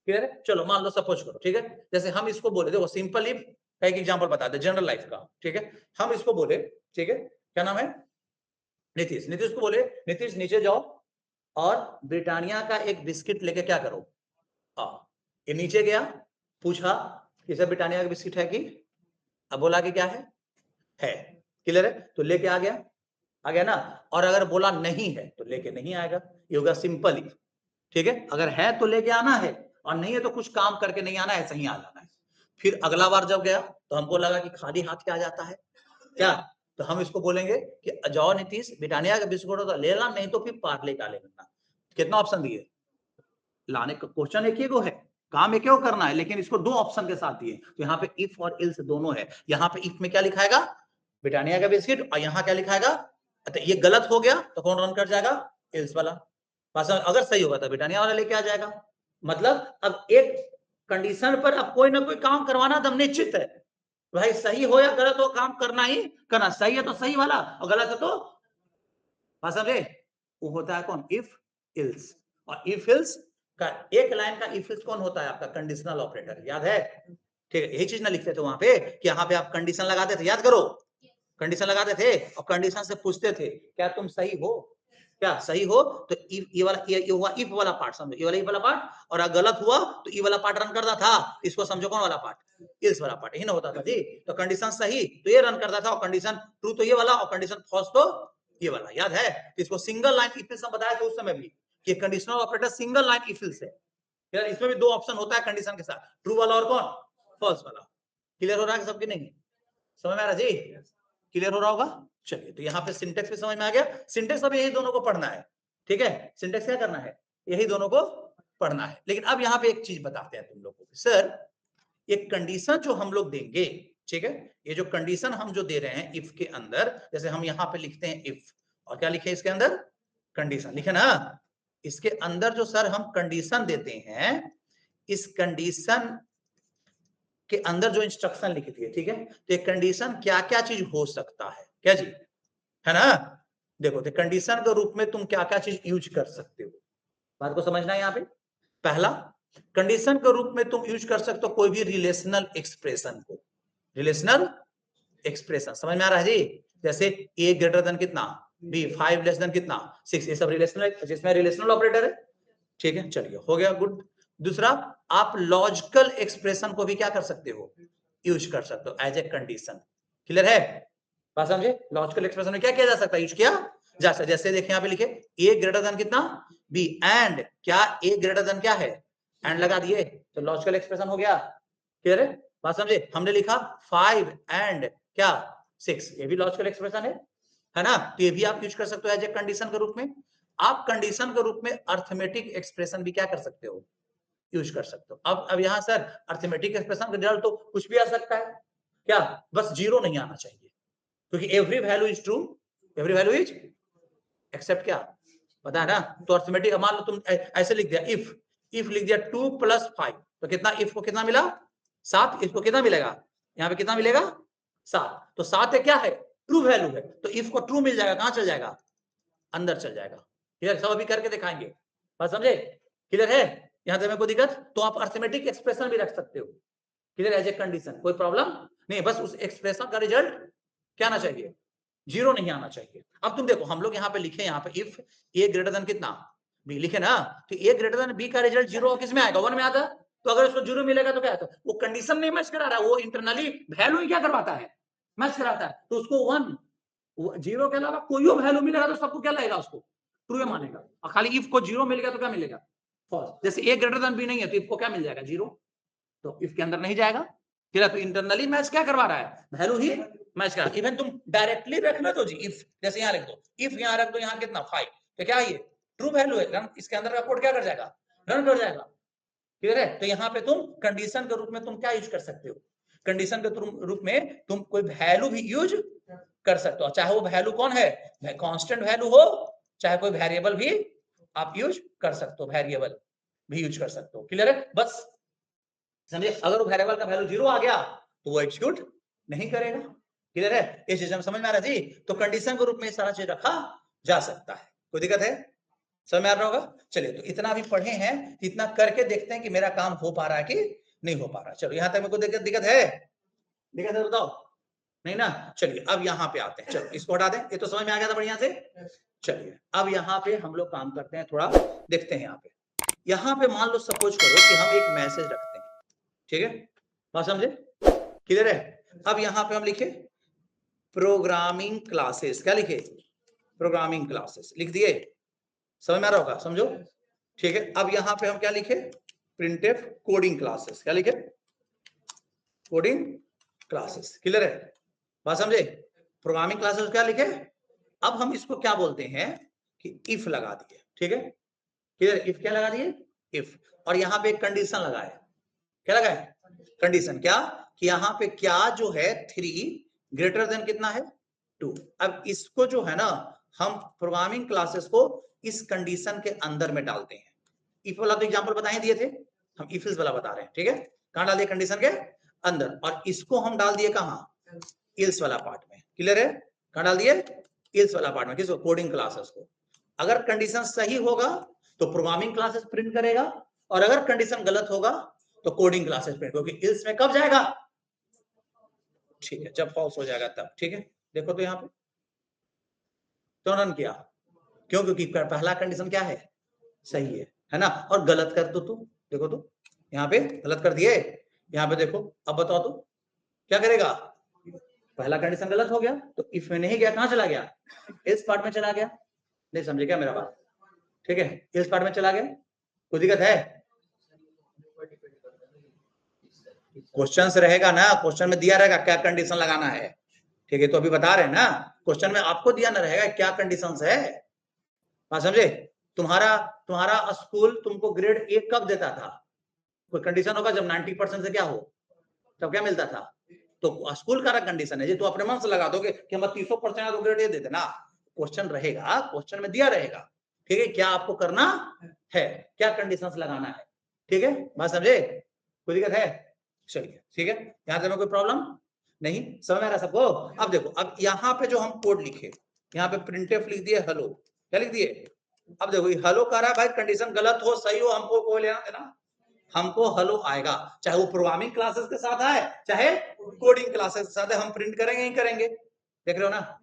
क्लियर है? चलो मान लो सपोज करो, ठीक है, जैसे हम इसको बोले, देखो सिंपल इफ का एक एग्जांपल बता दे जनरल लाइफ का, ठीक है, हम इसको बोले, ठीक है, क्या नाम है, नीतीश, नीतीश को बोले, नीतीश नीचे जाओ और ब्रिटानिया का एक बिस्किट लेके क्या करो, ये नीचे गया, पूछा कि सर ब्रिटानिया का बिस्किट है कि, अब बोला कि क्या है, क्लियर है, तो लेके आ गया ना, और अगर बोला नहीं है तो लेके नहीं आएगा, ये होगा सिंपल ही, ठीक है, अगर है तो लेके आना है, और नहीं है तो कुछ काम करके नहीं आना है, ऐसे ही आ जाना है। फिर अगला बार जब गया तो हमको लगा कि खाली हाथ क्या जाता है क्या, तो हम इसको बोलेंगे कि जाओ नीतीश ब्रिटानिया का बिस्कुट होता ले ला, नहीं तो फिर पार्ले का ले लेना। कितना ऑप्शन दिए, लाने का क्वेश्चन एक ही को है, काम एक ही को करना है, लेकिन इसको दो ऑप्शन के साथ दिए, तो यहाँ पे इफ और इल्स दोनों है। यहाँ पे इफ में क्या लिखाएगा, ब्रिटानिया का बिस्किट, और यहाँ क्या लिखाएगा, अच्छा ये गलत हो गया तो कौन रन कर जाएगा, इल्स वाला, अगर सही होगा तो ब्रिटानिया वाला लेके आ जाएगा। मतलब अब एक कंडीशन पर अब कोई ना कोई काम करवाना दम निश्चित है, भाई सही हो या गलत हो काम करना ही करना, सही है तो सही वाला और गलत है तो समझे, वो होता है कौन, इफ इल्स। और इफ इल्स का एक लाइन का इफ इल्स कौन होता है आपका, कंडीशनल ऑपरेटर, याद है? ठीक है, यही चीज ना लिखते थे वहां पे कि यहाँ पे आप कंडीशन लगाते थे, याद करो, कंडीशन लगाते थे और कंडीशन से पूछते थे क्या तुम सही हो, क्या सही हो तो ये वाला ये हुआ इफ वाला पार्ट, समझो ये वाला इफ वाला पार्ट, और अगर गलत हुआ तो ई वाला पार्ट रन करता था, इसको समझो कौन वाला पार्ट, इल्स वाला पार्ट, यही ना होता था जी। तो कंडीशन सही तो ये रन करता था, और कंडीशन ट्रू तो ये वाला, और कंडीशन फॉल्स तो ये वाला, याद है? इसको सिंगल लाइन इफ इल्स बताया था उस समय भी कि conditional operator single line if ills है, इसमें भी दो ऑप्शन होता है कंडीशन के साथ, ट्रू वाला और कौन, फॉल्स वाला। क्लियर हो रहा है सबके नहीं, समझ में आ रहा जी, क्लियर हो रहा होगा? चलिए, तो यहाँ पे सिंटेक्स भी समझ में आ गया, सिंटेक्स अब यही दोनों को पढ़ना है, ठीक है, सिंटेक्स क्या करना है, यही दोनों को पढ़ना है। लेकिन अब यहाँ पे एक चीज बताते हैं तुम लोगों को, सर एक कंडीशन जो हम लोग देंगे, ठीक है, ये जो कंडीशन हम जो दे रहे हैं इफ के अंदर, जैसे हम यहाँ पे लिखते हैं इफ, और क्या लिखे इसके अंदर, कंडीशन लिखे ना, इसके अंदर जो सर हम कंडीशन देते हैं, इस कंडीशन के अंदर जो इंस्ट्रक्शन लिखी थी, ठीक है, तो एक कंडीशन क्या क्या चीज हो सकता है, क्या जी, है ना, देखो तो कंडीशन के रूप में तुम क्या क्या चीज यूज कर सकते हो, बात को समझना है यहाँ पे। पहला, कंडीशन के रूप में तुम यूज कर सकते हो कोई भी रिलेशनल एक्सप्रेशन को, रिलेशनल एक्सप्रेशन समझ में आ रहा है जी, जैसे ए ग्रेटर देन कितना, बी, 5 लेस देन कितना, 6, ये सब रिलेशनल, जिसमें रिलेशनल ऑपरेटर है, ठीक है, चलिए हो गया, गुड। दूसरा, आप लॉजिकल एक्सप्रेशन को भी क्या कर सकते हो, यूज कर सकते हो एज ए कंडीशन, क्लियर है, बात समझे, लॉजिकल एक्सप्रेशन में क्या किया जा सकता है, यूज किया जा सकता है, जैसे देखिए यहाँ पे लिखे ए ग्रेटर देन कितना, बी, एंड क्या ए ग्रेटर देन क्या है, एंड लगा दिए तो लॉजिकल एक्सप्रेशन हो गया, क्लियर है, बात समझे, हमने लिखा 5 एंड क्या 6, ये भी लॉजिकल एक्सप्रेशन है ना, तो ये भी आप यूज कर सकते हो एज ए कंडीशन के रूप में। आप कंडीशन के रूप में अर्थमेटिक एक्सप्रेशन भी क्या कर सकते हो, यूज कर सकते हो। अब यहाँ सर अर्थमेटिक एक्सप्रेशन का रिजल्ट तो कुछ भी आ सकता है, क्या, बस जीरो नहीं आना चाहिए, क्योंकि every value is true, every value is except क्या, पता है ना, तो अर्थमेटिक, मान लो तुम ऐसे लिख दिया इफ लिख दिया 2 + 5, तो कितना, इफ को कितना मिला 7, इसको कितना मिलेगा, यहाँ पे कितना मिलेगा 7, तो 7 है क्या है, ट्रू वैल्यू है, तो इफ को ट्रू मिल जाएगा, कहां चल जाएगा, अंदर चल जाएगा, क्लियर, सब अभी करके दिखाएंगे, बात समझे, क्लियर है, यहां तक में कोई दिक्कत, तो आप अर्थमेटिक एक्सप्रेशन भी रख सकते हो, क्लियर, एज ए कंडीशन, कोई प्रॉब्लम नहीं, बस उस एक्सप्रेशन का रिजल्ट क्या आना चाहिए, जीरो नहीं आना चाहिए। अब तुम देखो हम लोग यहाँ पे लिखे, यहाँ पे इफ ए ग्रेटर देन कितना, बी लिखे ना, तो ए ग्रेटर देन बी का रिजल्ट जीरो किस में आएगा, 1 में आता, तो अगर उसको जीरो मिलेगा तो क्या आता, वो कंडीशन नहीं मैच करा रहा है, वो इंटरनली वैल्यू ही क्या करवाता है, मैच कराता है, तो उसको 1 जीरो के अलावा कोई वैल्यू मिलेगा तो सबको क्या लगेगा, उसको ट्रू मानेगा, और खाली इफ को जीरो मिल गया तो क्या मिलेगा, फॉल्स, जैसे ए ग्रेटर देन बी नहीं है तो इफ को क्या मिल जाएगा, जीरो, तो इफ के अंदर नहीं जाएगा, ठीक है, तो इंटरनली मैच क्या करवा रहा है, वैल्यू ही मैच करा, इवन तुम डायरेक्टली रखना तो जी इफ, जैसे यहाँ लिख दो इफ, यहाँ रख दो, यहाँ कितना 5, तो क्या ये ट्रू वैल्यू है, इसके अंदर का कोड क्या कर जाएगा, रन कर जाएगा, क्लियर है, तो यहाँ पे तुम कंडीशन के रूप में तुम क्या यूज कर सकते हो, कंडीशन के रूप में तुम कोई वैल्यू भी यूज कर सकते हो, चाहे वो वैल्यू कौन है, कांस्टेंट वैल्यू हो, चाहे कोई वेरिएबल भी आप यूज कर सकते हो, वेरिएबल भी यूज कर सकते हो, क्लियर है, बस समझे? अगर वो वेरिएबल का वैल्यू 0 आ गया तो वो एग्जीक्यूट नहीं करेगा। क्लियर है? ये चीज समझ में आ रहा है जी? तो कंडीशन के रूप में सारा चीज रखा जा सकता है। कोई दिक्कत है? समझ में आ रहा होगा? चलिए, तो इतना भी पढ़े हैं, इतना करके देखते हैं कि मेरा काम हो पा रहा है कि नहीं हो पा रहा। चलो, यहां तक मेरे को दिक्कत है? दिक्कत है बताओ? नहीं ना? चलिए, अब यहाँ पे आते हैं। चलो, इसको हटा दें। ये तो समझ में आ गया था बढ़िया से। चलिए, अब यहाँ पे हम लोग काम करते हैं, थोड़ा देखते हैं। यहाँ पे मान लो, सपोज करो कि हम एक मैसेज रखते हैं, ठीक है? बात समझे? क्लियर है? अब यहाँ पे हम लिखे प्रोग्रामिंग क्लासेस। क्या लिखे? प्रोग्रामिंग क्लासेस लिख दिए। समझ में आ रहा होगा? समझो। ठीक है, अब यहाँ पे हम क्या लिखे? Printf coding classes. क्या लिखे? Coding classes. क्लियर है? बात समझे? प्रोग्रामिंग क्लासेस क्या लिखे? अब हम इसको क्या बोलते हैं कि इफ लगा दिए। ठीक है? क्लियर? इफ क्या लगा दिए? इफ। और यहाँ पे एक कंडीशन लगाए। क्या लगाए? कंडीशन। क्या? कि यहाँ पे क्या जो है 3 ग्रेटर देन कितना है? 2। अब इसको जो है ना, हम प्रोग्रामिंग क्लासेस को इस कंडीशन के अंदर में डालते हैं। इफ वाला तो एग्जांपल बताए दिए थे, हम इफ वाला बता रहे हैं। ठीक है? कहां डाल दिए? कंडीशन के अंदर। और इसको हम डाल दिए कहां? इल्स वाला पार्ट में। क्लियर है? कहां डाल दिए? इल्स वाला पार्ट में। किसको? कोडिंग क्लासेस को। अगर कंडीशन सही होगा तो प्रोग्रामिंग क्लासेस प्रिंट करेगा, और अगर कंडीशन गलत होगा तो कोडिंग क्लासेस प्रिंट। क्योंकि इल्स में कब जाएगा? ठीक है, जब फॉल्स हो जाएगा तब। ठीक है? देखो तो यहाँ पे तो रन किया। क्यों? क्योंकि पहला कंडीशन क्या है? सही है ना? और गलत कर तो देखो तो यहाँ पे गलत कर दिए। यहाँ पे देखो, अब बताओ तो क्या करेगा? पहला कंडीशन गलत हो गया तो इफ में नहीं गया, कहां चला गया? इस पार्ट में चला गया। नहीं समझे क्या मेरा बात? ठीक है, इस पार्ट में चला गया। कोई दिक्कत है? क्वेश्चन रहेगा ना, क्वेश्चन में दिया रहेगा क्या कंडीशन लगाना है। ठीक है, तो अभी बता रहे हैं ना, क्वेश्चन में आपको दिया ना रहेगा क्या कंडीशंस है। बात समझे? तुम्हारा तुम्हारा स्कूल तुमको ग्रेड 1 कब देता था? कोई कंडीशन होगा जब 90% से क्या हो, तब क्या मिलता था? तो स्कूल का कंडीशन है जी, तो अपने मन से लगा दोगे कि हम 300% तो ग्रेड ए देते ना। क्वेश्चन रहेगा, क्वेश्चन में दिया रहेगा। ठीक है, क्या आपको करना है, क्या कंडीशंस लगाना है। ठीक है, बात समझे? कोई दिक्कत है? चलिए, ठीक है, यहां तक में कोई प्रॉब्लम नहीं? समझ में आ रहा सबको? अब देखो, अब यहाँ पे जो हम कोड लिखे, यहाँ पे प्रिंटफ लिख दिए हेलो। क्या लिख दिए? अब देखो, हेलो कह रहा है भाई, कंडीशन गलत हो सही हो हमको कोई लेना देना, हमको हेलो आएगा, चाहे वो प्रोग्रामिंग क्लासेस के साथ आए चाहे कोडिंग क्लासेस के साथ है, हम प्रिंट करेंगे ही करेंगे। देख रहे हो ना?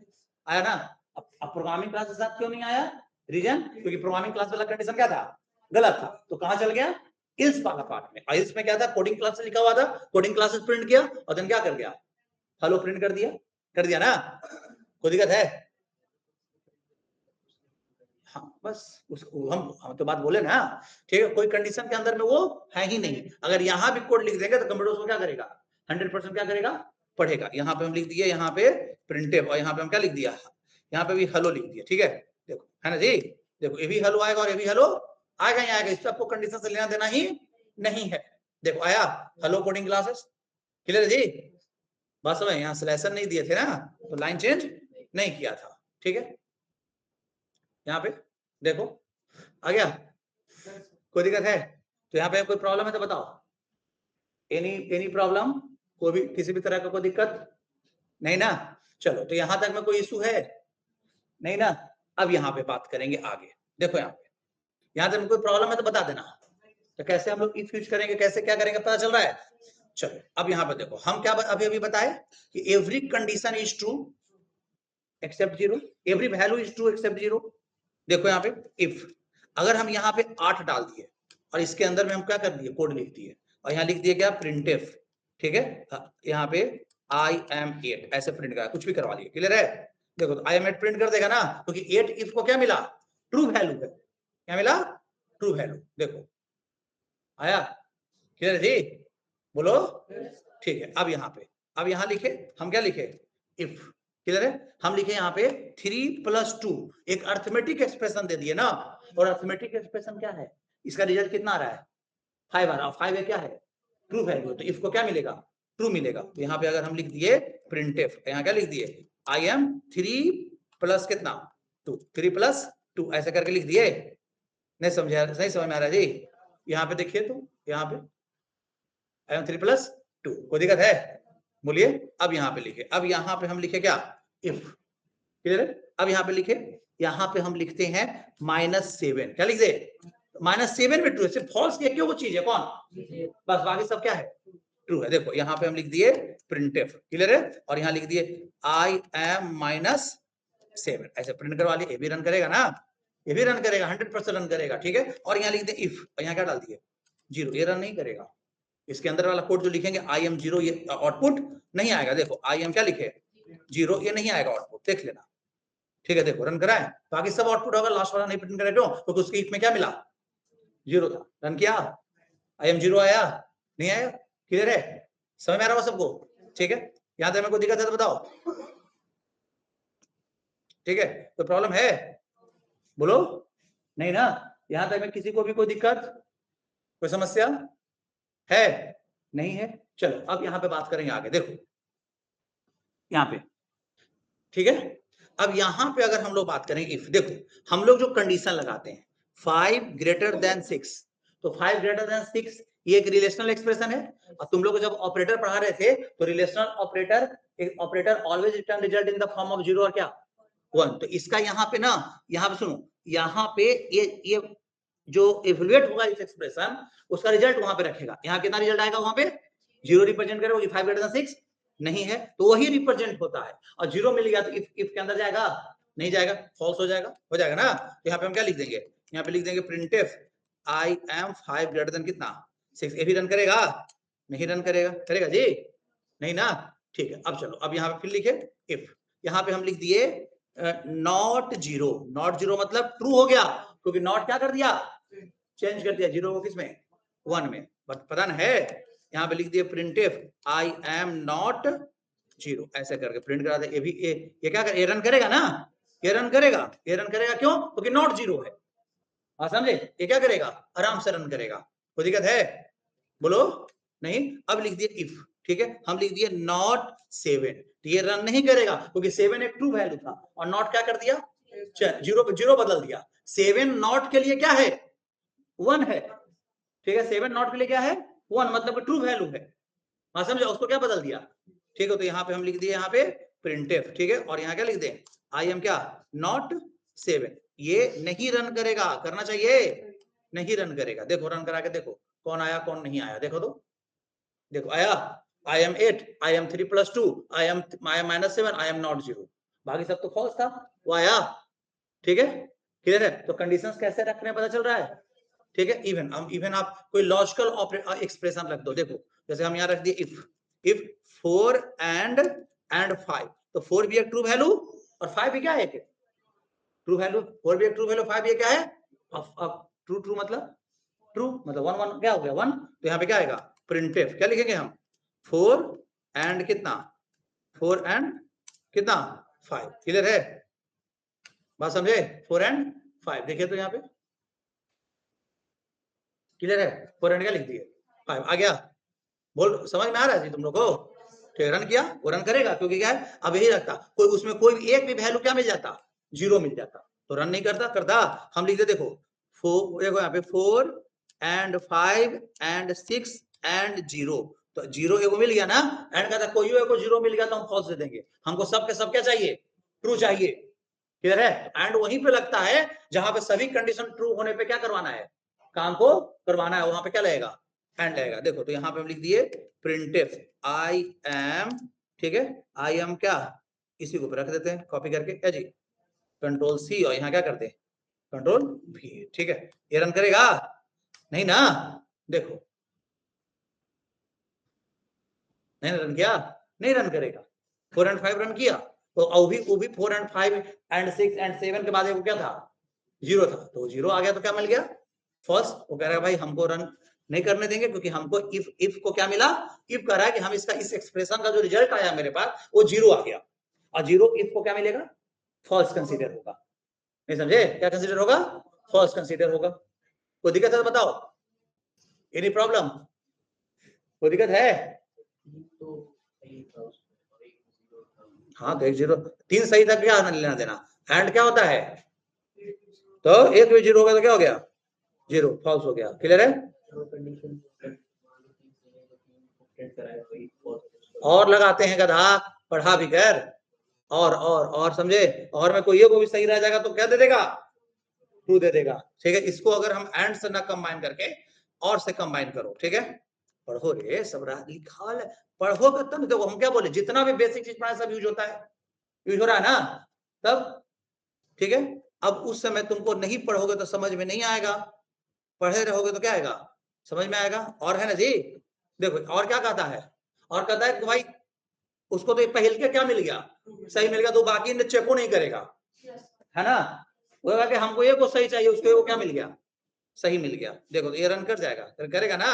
आया ना? अब प्रोग्रामिंग क्लास के साथ क्यों नहीं आया? रीजन, क्योंकि प्रोग्रामिंग क्लास वाला कंडीशन क्या था? गलत था। तो कहां चल गया? इल्स वाला पार्ट में। इल्स में क्या था? कोडिंग क्लास लिखा हुआ था, कोडिंग क्लासेस प्रिंट किया और देन क्या कर गया? हेलो प्रिंट कर दिया ना? कोई दिक्कत है? हाँ, बस उसको हम तो बात बोले ना। ठीक है, कोई कंडीशन के अंदर में वो है ही नहीं। अगर यहाँ भी कोड लिख देंगे तो कंप्यूटर उसको क्या करेगा? 100% क्या करेगा? पढ़ेगा। यहाँ पे हम लिख दिए, यहाँ पे प्रिंटेब, और यहाँ पे हम क्या लिख दिया? यहाँ पे भी हेलो लिख दिया। ठीक है, देखो है ना जी? देखो, ये भी हेलो आएगा और ये भी हेलो आएगा ही आएगा। इससे आपको कंडीशन से लेना देना ही नहीं है। देखो आया हेलो कोडिंग क्लासेस। क्लियर है जी? बात समझ? यहाँ सिलेक्शन नहीं दिए थे ना, तो लाइन चेंज नहीं किया था। ठीक है, यहाँ पे देखो आ गया। कोई दिक्कत है? तो यहाँ पे कोई प्रॉब्लम है तो बताओ। Any problem? कोई भी किसी भी तरह का कोई दिक्कत नहीं ना? चलो, तो यहाँ तक में कोई इशू है नहीं ना? अब यहाँ पे बात करेंगे आगे। देखो यहाँ तक में कोई प्रॉब्लम है तो बता देना। तो कैसे हम लोग इफ यूज करेंगे, कैसे क्या करेंगे, पता चल रहा है? चलो, अब यहाँ पे देखो, हम क्या अभी बताए कि every condition is true except 0, every value is true except 0। देखो यहाँ पे इफ, अगर हम यहाँ पे 8 डाल दिए और इसके अंदर में हम क्या कर दिए? कोड लिख दिए, और यहाँ लिख दिए क्या? प्रिंटफ। ठीक है, यहाँ पे आई एम 8 ऐसे प्रिंट करा, कुछ भी करवा दिए। क्लियर है? देखो, आई एम 8 प्रिंट कर देगा ना, क्योंकि 8 इफ को क्या मिला? ट्रू वैल्यू है। क्या मिला? True value. देखो आया? क्लियर जी? बोलो। ठीक है, अब यहाँ लिखे हम, क्या लिखे? इफ। क्लियर है? हम लिखे यहाँ पे 3+2, एक अर्थमेटिक एक्सप्रेशन दे दिए ना, और अर्थमेटिक एक्सप्रेशन क्या है? इसका रिजल्ट कितना आ रहा है? 5 आ रहा है। 5 है क्या है? True value. तो इफ को क्या मिलेगा? ट्रू मिलेगा। तो यहाँ पे अगर हम लिख दिए प्रिंटफ, यहाँ क्या लिख दिए? आई एम 3 प्लस कितना? 2, 3+2 ऐसे करके लिख दिए। नहीं समझ में आ रहा जी? यहाँ पे देखिए, तो यहाँ पे 3 + 2, कोई दिक्कत है? बोलिए। अब यहाँ पे लिखे, अब यहाँ पे हम लिखे क्या, इफ, क्लियर है? अब यहाँ पे लिखे, यहाँ पे हम लिखते हैं -7, क्या लिख दे, -7 में ट्रू, सिर्फ फॉल्स की क्यों वो चीज है, कौन, बस, बाकी सब क्या है, ट्रू है। देखो यहाँ पे हम लिख दिए प्रिंटफ, क्लियर है? और यहाँ लिख दिए I am -7, ऐसे प्रिंट करवा लिए, ये भी रन करेगा ना, ये भी रन करेगा, 100% रन करेगा, ठीक है? और यहाँ लिख दे इफ, और यहाँ क्या डाल दिए 0, ये रन नहीं करेगा। इसके अंदर वाला कोड जो लिखेंगे I am 0, ये आउटपुट नहीं आएगा। देखो I am क्या लिखे 0, ये नहीं आएगा आउटपुट, देख लेना, ठीक है? देखो रन कराए, बाकी सब आउटपुट होगा, लास्ट वाला नहीं प्रिंट करेगा क्यों, क्योंकि उसके इफ में क्या मिला, 0 था। रन किया, I am 0 आया, नहीं आया? क्लियर है? समझ में आ रहा है सबको? ठीक है, यहाँ तक में कोई दिक्कत है तो बताओ, ठीक है? तो प्रॉब्लम है, बोलो, नहीं ना? यहाँ तक में किसी को भी कोई दिक्कत, कोई समस्या है, नहीं है? चलो अब यहाँ पे बात करेंगे आगे, देखो यहाँ पे, ठीक है? अब यहाँ पे अगर हम लोग बात करें इफ, देखो हम लोग जो कंडीशन लगाते हैं 5 greater than 6, तो 5 greater than 6 ये एक रिलेशनल एक्सप्रेशन है। और तुम लोग जब ऑपरेटर पढ़ा रहे थे तो relational operator always return result in the form of 0 और क्या 1। तो इसका यहाँ पे ना, यहाँ पे सुनो, यहाँ पे ये जो इवैल्यूएट होगा इस एक्सप्रेशन, उसका रिजल्ट वहां पे रखेगा। यहाँ कितना रिजल्ट आएगा, वहां पे 0 रिप्रेजेंट करेगा, 5 greater than 6 नहीं है तो वही रिप्रेजेंट होता है। और 0 मिल गया तो इफ के अंदर जाएगा, नहीं जाएगा, फॉल्स हो जाएगा ना। तो यहाँ पे हम क्या लिख देंगे, यहाँ पे लिख देंगे printf I am 5 greater than कितना 6, ये भी रन करेगा, नहीं रन करेगा, करेगा जी, नहीं ना? ठीक है, अब चलो, अब यहाँ पे फिर लिखे इफ, यहाँ पे हम लिख दिए नॉट 0 मतलब ट्रू हो गया, क्योंकि नॉट क्या कर दिया, चेंज कर दिया 0 को किसमें, 1 में। बट पता नहीं है, यहाँ पे लिख दिए प्रिंटफ I am not 0, ऐसे करके प्रिंट करा दे। ये भी ये क्या कर, ये रन करेगा ना, ये रन करेगा, ये रन करेगा क्यों, क्योंकि नॉट 0 है। हाँ समझे, ये क्या करेगा, आराम से रन करेगा, कोई दिक्कत है, बोलो, नहीं? अब लिख दिए इफ, ठीक है? हम लिख दिए नॉट 7, तो ये रन नहीं करेगा क्योंकि 7 एक ट्रू वैल्यू था, और नॉट क्या कर दिया, 0 पे 0 बदल दिया। 7 नॉट के लिए क्या है, 1 है, ठीक है? 7 नॉट के लिए क्या है, 1, मतलब ट्रू वैल्यू है। हाँ समझे, उसको क्या बदल दिया, ठीक है? तो यहाँ पे हम लिख दिए, यहाँ पे प्रिंटफ, ठीक है? और यहाँ क्या लिख दें, आई एम क्या नॉट 7, ये नहीं रन करेगा, करना चाहिए, नहीं रन करेगा। देखो रन करा के देखो कौन आया कौन नहीं आया, देखो तो, देखो आया I am 8, I am 3 + 2, I am -7, I am not 0, बाकी सब तो फॉल्स था, वो आया, ठीक है? क्लियर है? तो कंडीशंस कैसे रखने पता चल रहा है, ठीक है? इवन हम इवन आप कोई लॉजिकल एक्सप्रेशन रख दो, देखो जैसे हम यहाँ रख दिए इफ 4 and 5, तो 4 भी एक ट्रू वैल्यू और 5 भी क्या है, एक ट्रू वैल्यू, 4 भी एक ट्रू वैल्यू, 5 भी क्या है, अब ट्रू मतलब 1 1 क्या हो गया 1, तो यहाँ पे क्या आएगा प्रिंटफ, क्या लिखेंगे हम 4 and कितना 4 and कितना 5, क्लियर है? बात समझे, 4 and 5, देखिए तो यहाँ पे क्लियर है, 4 and क्या लिख दिए 5 आ गया, बोल समझ में आ रहा है जी तुम लोग को? ठीक, रन किया, वो रन करेगा क्योंकि क्या है, अब यही रखता, कोई उसमें कोई एक भी वैल्यू क्या मिल जाता, 0 मिल जाता, तो रन नहीं करता हम लिखते देखो 4, देखो यहाँ पे 4 and 5 and 6 and 0, तो 0 एगो मिल गया ना, एंड कहता कोई एगो 0 मिल गया तो हम फॉल्स दे देंगे, हमको सब के सब क्या चाहिए, ट्रू चाहिए, क्लियर है? एंड वहीं पे लगता है जहां पे सभी कंडीशन ट्रू होने पे क्या करवाना है, काम को करवाना है, वहां पे क्या लगेगा, एंड लगेगा। देखो तो यहाँ पे हम लिख दिए प्रिंटफ आई एम, ठीक है? आई एम क्या, इसी को रख देते हैं कॉपी करके, क्या जी, कंट्रोल सी, और यहाँ क्या करते हैं कंट्रोल V, ठीक है? ये रन करेगा, नहीं ना? देखो नहीं रन किया, नहीं रन करेगा। 4 and 5 रन किया, तो वो भी 4 and 5 and 6 and 7 के बाद वो क्या था, 0 था, तो 0 आ गया तो क्या मिल गया, फॉल्स। वो कह रहा है भाई हमको रन नहीं करने देंगे क्योंकि हमको इफ को क्या मिला, इफ कह रहा है कि हम इसका इस एक्सप्रेशन का जो रिजल्ट आया मेरे पास वो 0 आ गया, और 0 इफ को क्या मिलेगा, फॉल्स कंसीडर होगा। नहीं समझे, क्या कंसीडर होगा, फॉल्स कंसीडर होगा। कोई दिक्कत है तो बताओ, एनी प्रॉब्लम, कोई दिक्कत है? हाँ तो 1 0 3 सही था, क्या लेना देना, एंड क्या होता है, तो एक भी 0 हो गया तो क्या हो गया, 0 फॉल्स हो गया, क्लियर है? और लगाते हैं गधा, पढ़ा भी कर, और समझे, और में कोई को भी सही रह जाएगा तो क्या दे देगा, ट्रू दे देगा। ठीक है, इसको अगर हम एंड से ना कंबाइन करके और से कंबाइन करो, ठीक है, पढ़ो रे, सब लिखा है, पढ़ोगे तब। देखो हम क्या बोले, जितना भी बेसिक चीज पढ़ा सब यूज होता है, यूज हो रहा है ना, तब ठीक है। अब उस समय तुमको नहीं पढ़ोगे तो समझ में नहीं आएगा, पढ़े रहोगे तो क्या आएगा, समझ में आएगा। और है ना जी, देखो और क्या कहता है, और कहता है कि भाई उसको तो पहल के क्या मिल गया, सही मिल गया, तो बाकी ने चेको नहीं करेगा, है ना, वो कहा कि हमको ये को सही चाहिए, उसको क्या मिल गया, सही मिल गया। देखो तो ये रन कर जाएगा, करेगा ना।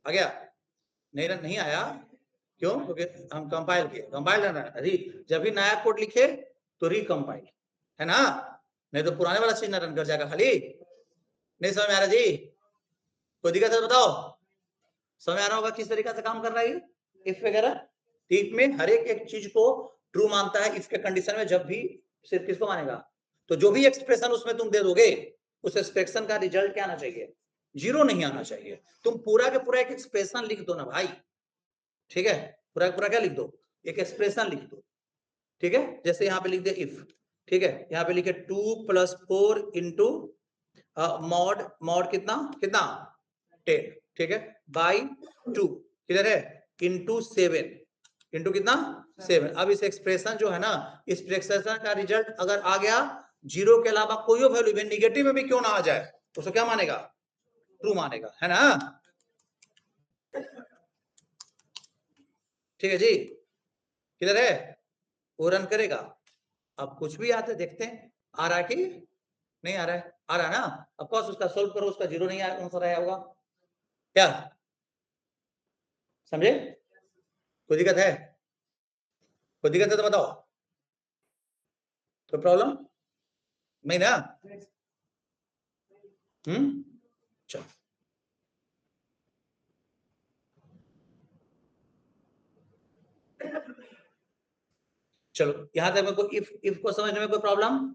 आ गया, नहीं रन नहीं आया, क्यों, क्योंकि हम कंपाइल किए, कंपाइल री, जब भी नया कोड लिखे तो रिकंपाइल, है ना, नहीं तो पुराने वाला चीज ना रन कर जाएगा खाली। नहीं समझ में आ रहा जी, कोई दिक्कत है बताओ, समझ आ रहा होगा किस तरीके से काम कर रहा है इफ वगैरह। इफ में हर एक चीज को ट्रू मानता है, इफ के कंडीशन में जब भी सिर्फ किसको मानेगा, तो जो भी एक्सप्रेशन उसमें तुम दे दोगे उस एक्सप्रेशन का रिजल्ट क्या आना चाहिए, जीरो नहीं आना चाहिए। तुम पूरा के पूरा एक एक्सप्रेशन लिख दो ना भाई, ठीक है, पूरा पूरा क्या लिख दो, एक एक्सप्रेशन लिख दो, ठीक है, जैसे यहाँ पे लिख दे इफ, ठीक है, यहाँ पे लिखे 2 + 4 इंटू मॉड, मॉड कितना कितना 10, ठीक है, बाई 2 किधर है, इंटू 7, इंटू कितना 7। अब इस एक्सप्रेशन जो है ना, इस एक्सप्रेशन का रिजल्ट अगर आ गया जीरो के अलावा कोई वैल्यू, निगेटिव में भी क्यों ना आ जाए, उसको क्या मानेगा, ट्रू मानेगा, है ना। ठीक है जी, किधर है, वो रन करेगा। अब कुछ भी आते देखते हैं, आ रहा है कि नहीं आ रहा है, आ रहा है ना, ऑफ कोर्स उसका सोल्व करो, उसका जीरो नहीं आंसर आया होगा, क्या समझे, कोई दिक्कत है, कोई दिक्कत है तो बताओ, कोई प्रॉब्लम नहीं ना। चलो चलो यहां तक मेरे को इफ को समझने में कोई प्रॉब्लम।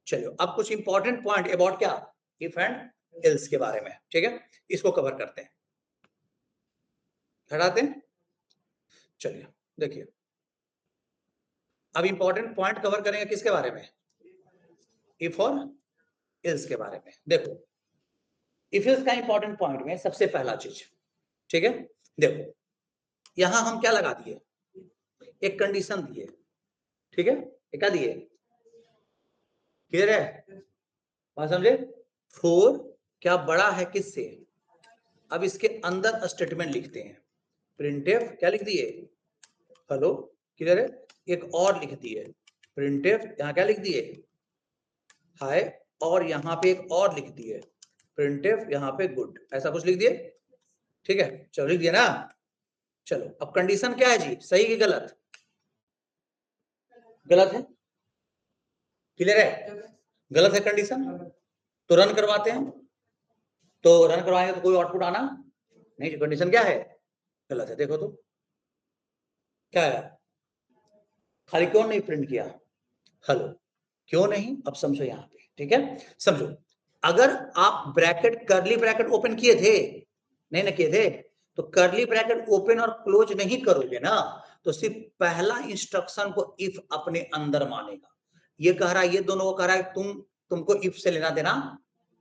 चलो अब कुछ इंपॉर्टेंट पॉइंट अबाउट क्या, इफ एंड एल्स के बारे में, ठीक है, इसको कवर करते हैं, हटाते हैं। चलिए देखिए, अब इंपॉर्टेंट पॉइंट कवर करेंगे किसके बारे में, इफ और एल्स के बारे में। देखो इफ एल्स का इंपॉर्टेंट पॉइंट में सबसे पहला चीज, ठीक है, देखो यहां हम क्या लगा दिए, एक कंडीशन दिए, ठीक है, क्या दिए, क्लियर है, बात समझे, 4 क्या बड़ा है किससे। अब इसके अंदर स्टेटमेंट लिखते हैं, प्रिंटफ क्या लिख दिए, हेलो, क्लियर है, एक और लिख दिए, प्रिंटफ यहां क्या लिख दिए, हाय, और यहां पे एक और लिख दिए, प्रिंटफ यहां पे गुड, ऐसा कुछ लिख दिए, ठीक है, चलो लिख दिया ना। चलो अब कंडीशन क्या है जी, सही कि गलत, गलत है, क्लियर है, गलत है कंडीशन, तो रन करवाते हैं, तो रन करवाएंगे तो कोई आउटपुट आना नहीं, कंडीशन क्या है, गलत है। देखो तो क्या है, खाली क्यों नहीं प्रिंट किया, हेलो, क्यों नहीं, अब समझो यहाँ पे, ठीक है, समझो, अगर आप ब्रैकेट करली ब्रैकेट ओपन किए थे, नहीं ना किए थे, तो करली ब्रैकेट ओपन और क्लोज नहीं करोगे ना, तो सिर्फ पहला इंस्ट्रक्शन को इफ अपने अंदर मानेगा। ये कह रहा है, ये दोनों को कह रहा है तुमको इफ से लेना देना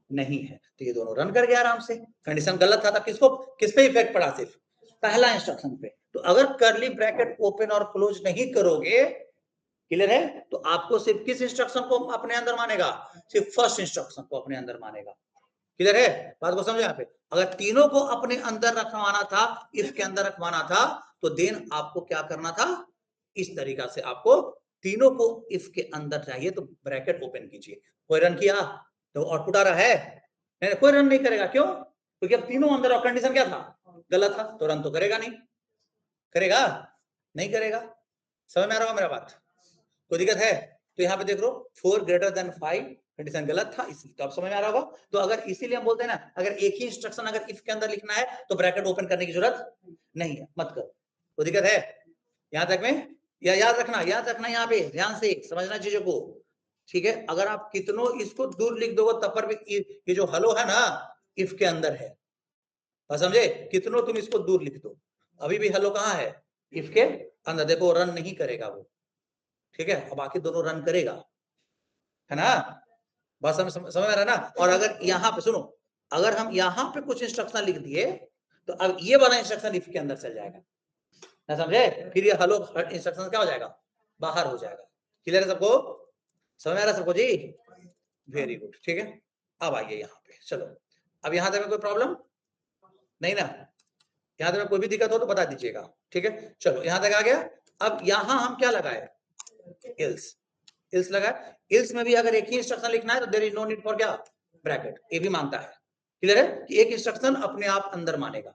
नहीं है, तो ये दोनों रन कर गया आराम से, कंडीशन गलत था, किसको, किस पे इफेक्ट पड़ा, सिर्फ पहला इंस्ट्रक्शन पे। तो अगर करली ब्रैकेट ओपन और क्लोज नहीं करोगे, क्लियर है, तो आपको सिर्फ किस इंस्ट्रक्शन को अपने अंदर मानेगा, सिर्फ फर्स्ट इंस्ट्रक्शन को अपने अंदर मानेगा, क्लियर है, बात को समझो। यहाँ पे अगर तीनों को अपने अंदर रखवाना था, इफ के अंदर रखवाना था, तो देन आपको क्या करना था, इस तरीका से आपको तीनों को इफ के अंदर चाहिए तो ब्रैकेट ओपन कीजिए। कोई रन किया तो आउटपुट आ रहा है, नहीं, कोई रन नहीं करेगा, क्यों, क्योंकि अब तीनों अंदर और कंडीशन क्या था, गलत था, तो रन तो करेगा नहीं, करेगा नहीं करेगा, समझ में आ रहा होगा मेरा बात, कोई दिक्कत है। तो यहाँ पे देख लो 4 ग्रेटर देन 5 कंडीशन गलत था, इसलिए तो आप समझ में आ रहा होगा। तो अगर इसीलिए हम बोलते हैं ना, अगर एक ही इंस्ट्रक्शन अगर इफ के अंदर लिखना है तो ब्रैकेट ओपन करने की जरूरत नहीं है, मत करो, कोई दिक्कत है यहाँ तक में, या याद रखना यहाँ पे ध्यान से समझना चीजों को, ठीक है। अगर आप कितनों इसको दूर लिख दोगे तब पर भी ये जो हेलो है ना इफ के अंदर है, समझे, कितनों तुम इसको दूर लिख दो अभी भी हेलो कहाँ है, इफ के अंदर। देखो रन नहीं करेगा वो, ठीक है, अब बाकी दोनों रन करेगा, है ना, बस समझ में आ रहा है ना। और अगर यहाँ पे सुनो, अगर हम यहाँ पे कुछ इंस्ट्रक्शन लिख दिए तो अब ये वाला इंस्ट्रक्शन इफ के अंदर चल जाएगा, ना समझे, फिर ये हेलो इंस्ट्रक्शन क्या हो जाएगा, बाहर हो जाएगा। क्लियर है सबको, समझ में आ रहा है सबको जी, वेरी गुड, ठीक है। अब आइए यहाँ पे, चलो अब यहाँ तक कोई प्रॉब्लम नहीं ना, यहाँ तक कोई भी दिक्कत हो तो बता दीजिएगा, ठीक है। चलो यहाँ तक आ गया। अब यहाँ हम क्या लगाए, इल्स लगाए। इल्स में भी अगर एक ही इंस्ट्रक्शन लिखना है तो there is no need for क्या, ब्रैकेट, ये भी मानता है। क्लियर है कि एक इंस्ट्रक्शन अपने आप अंदर मानेगा।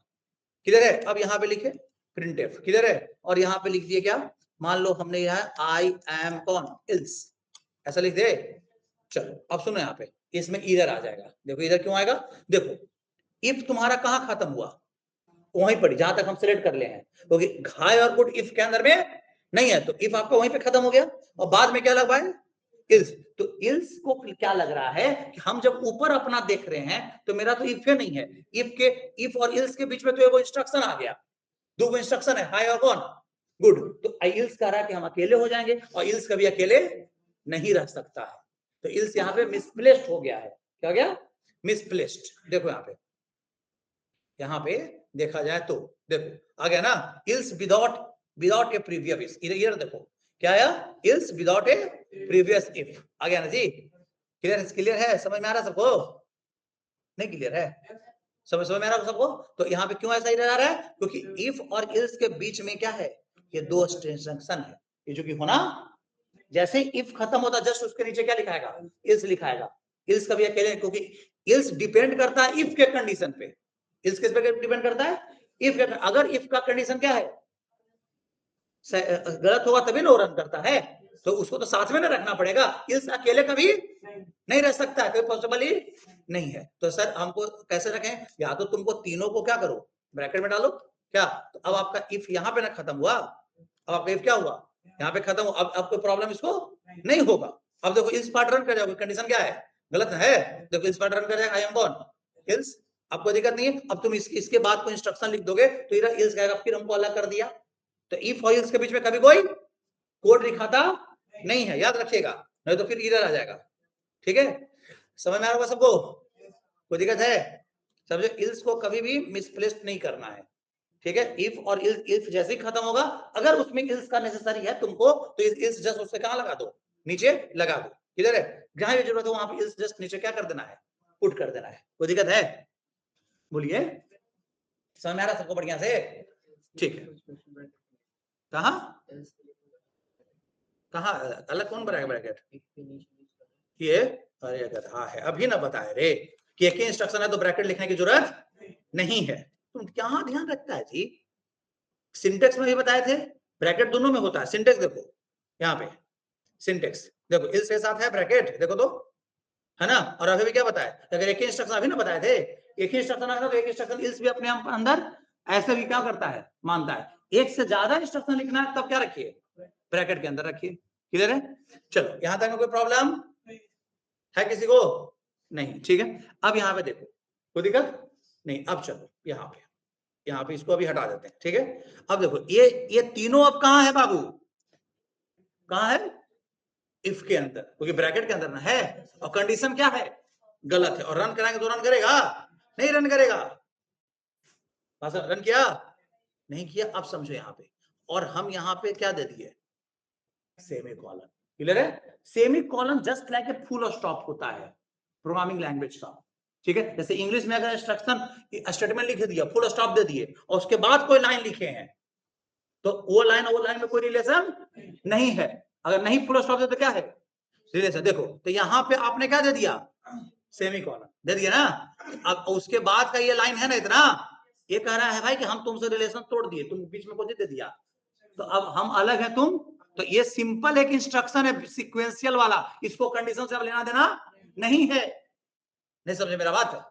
क्लियर है। अब यहाँ पे लिखे प्रिंटफ, क्लियर है, और यहाँ पे लिख दिए क्या, मान लो हमने यहाँ आई एम कौन, इल्स, ऐसा लिख दे। चलो अब सुनो यहाँ पे, इसमें इधर आ जाएगा, देखो इधर क्यों आएगा, देखो इफ तुम्हारा कहाँ खत्म हुआ, वहीं पर जहां तक हम सिलेक्ट कर ले हैं, क्योंकि हाई और गुड इफ के अंदर में नहीं है, तो इफ आपका वहीं पे खत्म हो गया और बाद में क्या लगवाए, इल्स। तो इल्स को क्या लग रहा है कि हम जब ऊपर अपना देख रहे हैं तो मेरा तो इफ नहीं है, इफ और इल्स के बीच में तो वो इंस्ट्रक्शन आ गया, दो इंस्ट्रक्शन है, हाई और कौन, गुड। तो इल्स कह रहा है कि हम अकेले हो जाएंगे, और इल्स कभी अकेले नहीं रह सकता है, तो इल्स यहाँ पे मिसप्लेस्ड हो गया है। क्या हो गया, मिसप्लेस्ड। देखो यहाँ पे देखा जाए तो देखो आ गया ना, इल्स विदाउट ए प्रीवियस, इधर देखो क्या आया, else without a previous if आ गया ना जी। क्लियर है, समझ में आ रहा है सबको, नहीं क्लियर है, समझ में आ रहा है सबको। तो यहाँ पे क्यों ऐसा इधर आ रहा है, क्योंकि इफ और इल्स के बीच में क्या है, ये दो इंस्ट्रक्शन है, ये जो कि होना, जैसे इफ खत्म होता जस्ट उसके नीचे क्या लिखाएगा, इल्स लिखाएगा। इल्स कभी अकेले, क्योंकि इल्स डिपेंड करता है इफ के कंडीशन पे, इल्स किस पे डिपेंड करता है, इफ का। अगर इफ का कंडीशन क्या है, गलत होगा तभी ना रन करता है, तो उसको तो साथ में ना रखना पड़ेगा, इल्स अकेले कभी नहीं रह सकता है, कोई पॉसिबल ही नहीं है। तो सर हमको कैसे रखें, या तो तुमको तीनों को क्या करो, ब्रैकेट में डालो क्या, तो अब आपका इफ यहाँ पे ना खत्म हुआ, अब आपका इफ क्या हुआ, यहाँ पे खत्म हुआ, अब कोई प्रॉब्लम इसको नहीं होगा। अब देखो इल्स पार्ट रन कर जाओगे, कंडीशन क्या है, गलत है, देखो इल्स पार्ट रन कर जाएगा, आई एम कौन, इल्स, आपको दिक्कत नहीं है। अब तुम इसके बाद कोई इंस्ट्रक्शन लिख दोगे तो इधर इल्स कहेगा, फिर हमको अलग कर दिया, तो इफ और इल्स के बीच में कभी कोई कोड लिखाता नहीं है, याद रखिएगा, नहीं तो फिर इधर आ जाएगा, ठीक है। समझ में आ रहा होगा सबको, कोई दिक्कत है, समझे, इल्स को कभी भी मिसप्लेस्ड नहीं करना है, ठीक है। इफ और इल्स जैसे ही खत्म होगा, अगर उसमें इल्स का नेसेसरी है तुमको, तो इल्स जस्ट उससे कहां लगा दो, नीचे लगा दो, किधर है, जहां भी जरूरत हो वहां पे इल्स जस्ट नीचे क्या कर देना है, पुट कर देना है। कोई दिक्कत है, बोलिए, समझ में आ रहा सबको बढ़िया से, ठीक है। कहा कहा अलग कौन बनाएगा ब्रैकेट, ये, अरे गधा है, अभी ना बताए रे कि एक ही इंस्ट्रक्शन है तो ब्रैकेट लिखने की जरूरत नहीं है, तुम क्या ध्यान रखता है जी, सिंटेक्स में भी बताए थे, ब्रैकेट दोनों में होता है, सिंटेक्स देखो यहाँ पे, सिंटेक्स देखो इल्स के साथ है ब्रैकेट, देखो तो, है ना। और अभी भी क्या बताया, अगर एक ही इंस्ट्रक्शन अभी ना बताए थे, एक ही इंस्ट्रक्शन है तो एक इंस्ट्रक्शन इल्स भी अपने अंदर ऐसे भी क्या करता है, मानता है। एक से ज्यादा इंस्ट्रक्शन लिखना है तब क्या रखिए, ब्रैकेट के अंदर रखिए। क्लियर है, चलो यहां तक में कोई प्रॉब्लम है किसी को, नहीं, ठीक है। अब यहाँ पे देखो, कोई दिक्कत नहीं, अब चलो यहाँ पे इसको अभी हटा देते हैं, ठीक है। अब देखो ये तीनों अब कहाँ है बाबू, कहाँ है, इफ के अंदर, क्योंकि ब्रैकेट के अंदर ना है, और कंडीशन क्या है, गलत है, और रन कराएंगे तो रन करेगा, नहीं रन करेगा, रन किया नहीं किया, अब समझो यहाँ पे, और हम यहाँ पे क्या दे दिए, सेमीकोलन। क्लियर है, semicolon just like a full stop होता है प्रोग्रामिंग लैंग्वेज का, ठीक है। जैसे इंग्लिश में अगर इंस्ट्रक्शन स्टेटमेंट लिख दिया, फुल स्टॉप दे दिए, और उसके बाद कोई लाइन लिखे हैं, तो वो लाइन में कोई रिलेशन नहीं है, अगर नहीं फुल स्टॉप दे तो क्या है, रिलेशन। देखो तो यहाँ पे आपने क्या दे दिया, सेमीकोलन दे दिया ना, अब उसके बाद का ये लाइन है ना इतना, ये कह रहा है भाई कि हम तुमसे रिलेशन तोड़ दिए, तुम बीच में कुछ दे दिया, तो अब हम अलग है तुम, तो ये सिंपल एक इंस्ट्रक्शन है सीक्वेंशियल वाला, इसको कंडीशन से अब लेना देना नहीं है, नहीं समझे मेरा बात,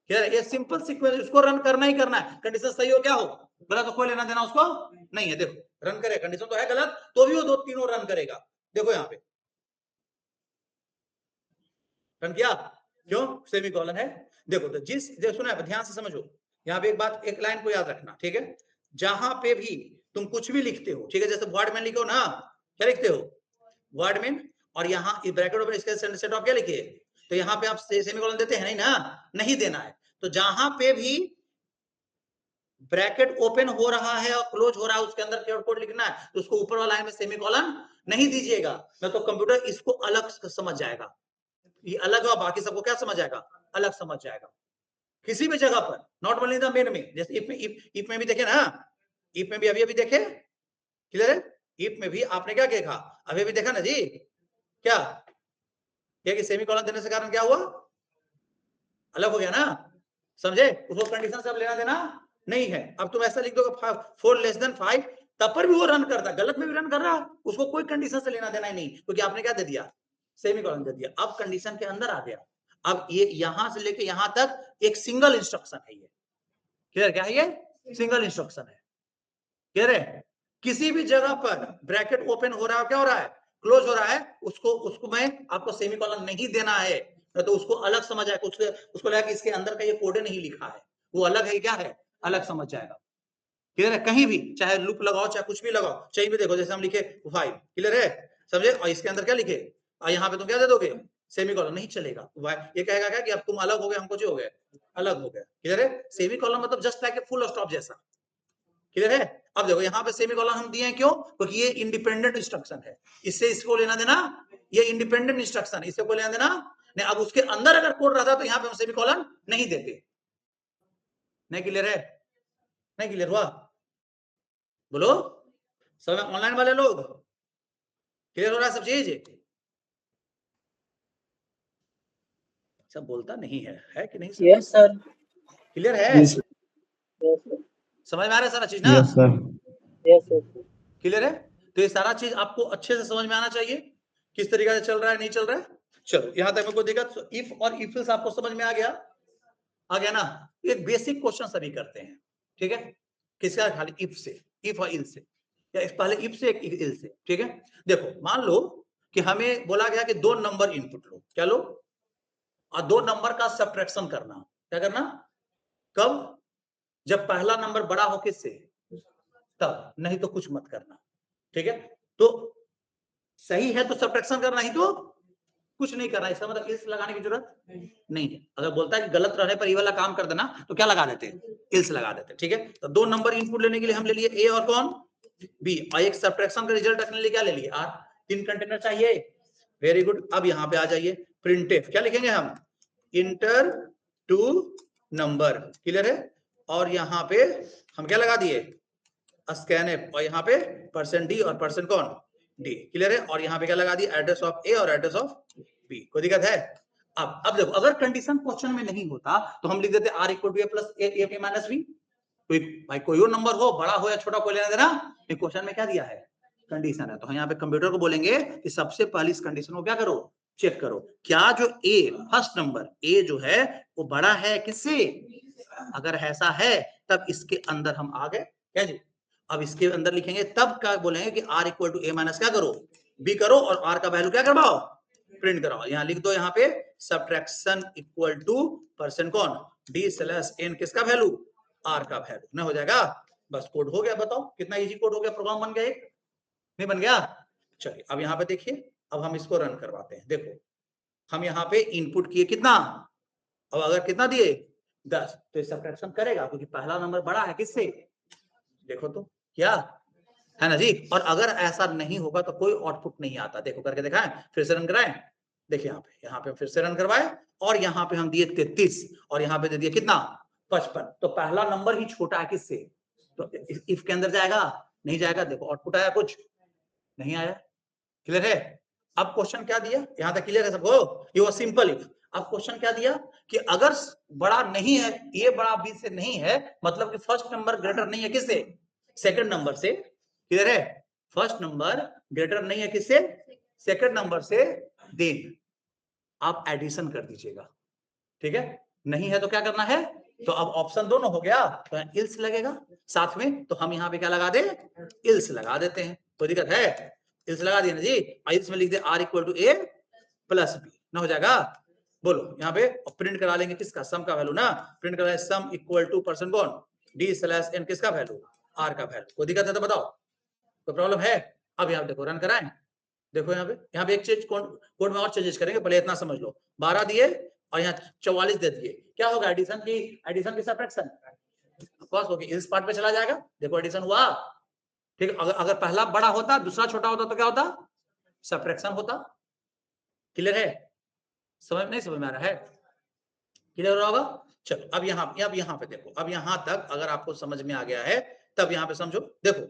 ये सिंपल सीक्वेंस, इसको रन करना ही करना है, कंडीशन सही हो क्या हो, गलत तो कोई लेना देना उसको नहीं है। देखो रन करे, कंडीशन तो है गलत, तो भी वो दो तीनों रन करेगा। देखो यहाँ पे रन किया, क्यों? सेमीकोलन है। देखो तो देखो सुना है, ध्यान से समझो। यहाँ पे एक बात, एक लाइन को याद रखना, ठीक है? जहां पे भी तुम कुछ भी लिखते हो, ठीक है, जैसे वर्डमैन लिखो ना, क्या लिखते हो? वर्डमैन। और यहाँ ब्रैकेट ओपन इसके सेट ऑफ क्या लिखिए, तो यहाँ पे आप सेमीकोलन देते हैं नहीं ना, नहीं देना है। तो जहां पे भी ब्रैकेट ओपन हो रहा है और क्लोज हो रहा है, उसके अंदर कोड लिखना है, तो उसको ऊपर वाला लाइन में सेमीकोलन नहीं दीजिएगा, नहीं तो कंप्यूटर इसको अलग समझ जाएगा। ये अलग है, बाकी सबको क्या समझ जाएगा? अलग समझ जाएगा। किसी भी जगह पर, नॉट ओनली द मेन में, जैसे इफ में भी देखे ना, इफ में भी अभी देखे, क्लियर है? इफ में भी आपने क्या देखा, अभी देखा ना जी, क्या कि सेमीकोलन देने से कारण क्या हुआ? अलग हो गया ना, समझे? उसको कंडीशन से अब लेना देना नहीं है। अब तुम ऐसा लिख दोगे 4 लेस देन 5, तब पर भी वो रन करता, गलत में भी रन कर रहा, उसको कोई कंडीशन से लेना देना ही नहीं, क्योंकि आपने क्या दे दिया? सेमीकोलन दे दिया। अब कंडीशन के अंदर आ गया। अब ये यहां से लेके यहां तक एक सिंगल इंस्ट्रक्शन है ये, क्लियर? क्या है ये? सिंगल इंस्ट्रक्शन है, क्लियर है? किसी भी जगह पर ब्रैकेट ओपन हो रहा है, क्या हो रहा है? क्लोज हो रहा है, उसको मैं आपको सेमीकोलन नहीं देना है, तो उसको अलग समझ आएगा, उसको लगा कि इसके अंदर का ये कोड नहीं लिखा है, वो अलग है, क्या है? अलग समझ जाएगा, क्लियर है? कहीं भी चाहे लूप लगाओ, चाहे कुछ भी लगाओ, चाहिए भी देखो, जैसे हम लिखे 5, क्लियर है? समझे? और इसके अंदर क्या लिखे, और यहाँ पे तुम क्या दे दोगे? सेमीकोलन, नहीं चलेगा। ये कहेगा क्या कि अब तुम अलग हो गए, हमको जो हो गए अलग हो गए, क्लियर है? सेमीकोलन मतलब just like a full stop जैसा, क्लियर है? अब देखो यहाँ पे सेमीकोलन हम दिए हैं, क्यों? क्योंकि ये इंडिपेंडेंट इंस्ट्रक्शन है, इससे इसको लेना देना, ये इंडिपेंडेंट इंस्ट्रक्शन, इससे कोई लेना देना नहीं। अब उसके अंदर अगर कोड रहता तो यहाँ पे हम सेमीकोलन नहीं देते। नहीं क्लियर है? नहीं क्लियर हुआ? बोलो सब ऑनलाइन वाले लोग, क्लियर हो रहा है सब चीज? सब बोलता नहीं है कि नहीं सर? Yes sir. क्लियर है? Yes sir. समझ में आ रहा है सारा चीज ना? Yes sir. Yes sir. Clear है? तो ये सारा चीज आपको अच्छे से समझ में आना चाहिए, किस तरीके से चल रहा है, नहीं चल रहा है। चलो यहाँ तक मेरे को देखा, तो इफ और इफ आपको समझ में आ गया ना? एक बेसिक क्वेश्चन सभी करते हैं, ठीक है? किसका? खाली इफ से, इफ और इल से, या पहले इफ से एक इल से, ठीक है? देखो मान लो कि हमें बोला गया कि 2 नंबर इनपुट लो, क्या लो? और 2 नंबर का सब्ट्रैक्शन करना। क्या करना? कब? जब पहला नंबर बड़ा हो किससे, तब, नहीं तो कुछ मत करना, ठीक है? तो सही है तो सब्ट्रैक्शन करना, ही तो कुछ नहीं करना। इसका मतलब इल्स लगाने की जरूरत नहीं है। अगर बोलता है कि गलत रहने पर ये वाला काम कर देना, तो क्या लगा देते हैं? इल्स लगा देते हैं, ठीक है? तो 2 नंबर इनपुट लेने के लिए हम ले लिए ए और कौन? बी, और एक सब्ट्रैक्शन का रिजल्ट रखने के लिए क्या ले लिए? आर। 3 कंटेनर चाहिए, वेरी गुड। अब यहाँ पे आ जाइए, प्रिंटफ क्या लिखेंगे हम? इंटर टू नंबर, क्लियर है? और यहाँ पे हम क्या लगा दिए? स्कैनफ, और यहाँ पे %d और % कौन? डी, क्लियर है? और यहाँ पे क्या लगा दिया? एड्रेस ऑफ ए और एड्रेस ऑफ बी। कोई दिक्कत है? अब देखो, अगर कंडीशन क्वेश्चन में नहीं होता तो हम लिख देते R equal to A plus A minus B. कोई भाई कोई और नंबर हो, बड़ा हो या छोटा, कोई लेना देना, क्वेश्चन में क्या दिया है? कंडीशन है। तो यहाँ पे कंप्यूटर को बोलेंगे कि सबसे पहले इस कंडीशन को क्या करो? चेक करो, क्या जो ए फर्स्ट नंबर ए जो है वो बड़ा है किससे? अगर ऐसा है तब इसके अंदर हम आ गए, क्या जी? अब इसके अंदर लिखेंगे, तब क्या बोलेंगे कि R equal to A minus क्या करो? बी करो, और आर का वैल्यू क्या करवाओ? प्रिंट कराओ। यहाँ लिख दो, यहाँ पे सब्ट्रैक्शन इक्वल टू % कौन? डी स्लैश एन, किसका वैल्यू? आर का वैल्यू, ना हो जाएगा? बस कोड हो गया। बताओ कितना इजी कोड हो गया, प्रोग्राम बन गया एक, नहीं बन गया? चलिए अब यहाँ पे देखिए, अब हम इसको रन करवाते हैं। देखो हम यहाँ पे इनपुट किए कितना, अब अगर कितना दिए 10, तो ये सब्ट्रैक्शन करेगा क्योंकि पहला नंबर बड़ा है किससे? देखो तो क्या है ना जी। और अगर ऐसा नहीं होगा तो कोई आउटपुट नहीं आता। देखो करके दिखाएं, फिर से रन कराएं। देखिए यहाँ पे फिर से रन करवाए, और यहाँ पे हम दिए 33, और यहाँ पे दे दिए कितना? 55। तो पहला नंबर ही छोटा है किससे? तो इफ के अंदर जाएगा? नहीं जाएगा। देखो आउटपुट आया, कुछ नहीं आया, क्लियर है? अब क्वेश्चन क्या दिया, यहां तक क्लियर है सबको? ये वो सिंपल इफ। अब क्वेश्चन क्या दिया कि अगर बड़ा नहीं है, ए बड़ा बी से नहीं है, मतलब कि फर्स्ट नंबर ग्रेटर नहीं है किससे? सेकंड नंबर से, क्लियर है? फर्स्ट नंबर ग्रेटर नहीं है किससे? सेकंड नंबर से। देन आप एडिशन कर दीजिएगा, ठीक है? नहीं है तो क्या करना है? तो अब ऑप्शन दोनों हो गया, तो इल्स लगेगा साथ में, तो हम यहाँ पे क्या लगा दे, इल्स लगा देते हैं। कोई दिक्कत है? इल्स लगा दिया ना जी, इल्स में लिख दे R equal to A plus B, ना हो जाएगा। बोलो यहाँ पे प्रिंट करा लेंगे किसका, सम का वैल्यू ना, प्रिंट करा sum equal to percent bond D slash N किसका वैल्यू, आर का वैल्यू। कोई दिक्कत है तो बताओ, कोई प्रॉब्लम है? अब यहाँ देखो रन कराएं, देखो यहाँ पे एक चीज कोड में और चेंजेस करेंगे, पहले इतना समझ लो। 12 दिए और यहाँ 44 दे दिए, क्या होगा एडिशन की सब्ट्रैक्शन, ऑफ कोर्स इस पार्ट पे चला जाएगा। देखो एडिशन हुआ, ठीक। अगर पहला बड़ा होता दूसरा छोटा होता तो क्या होता, सब्ट्रैक्शन होता। क्लियर है? समझ नहीं समझ में आ रहा है? क्लियर हो रहा होगा? चलो अब यहाँ पे देखो, अब यहाँ तक अगर आपको समझ में आ गया है तब यहाँ पे समझो। देखो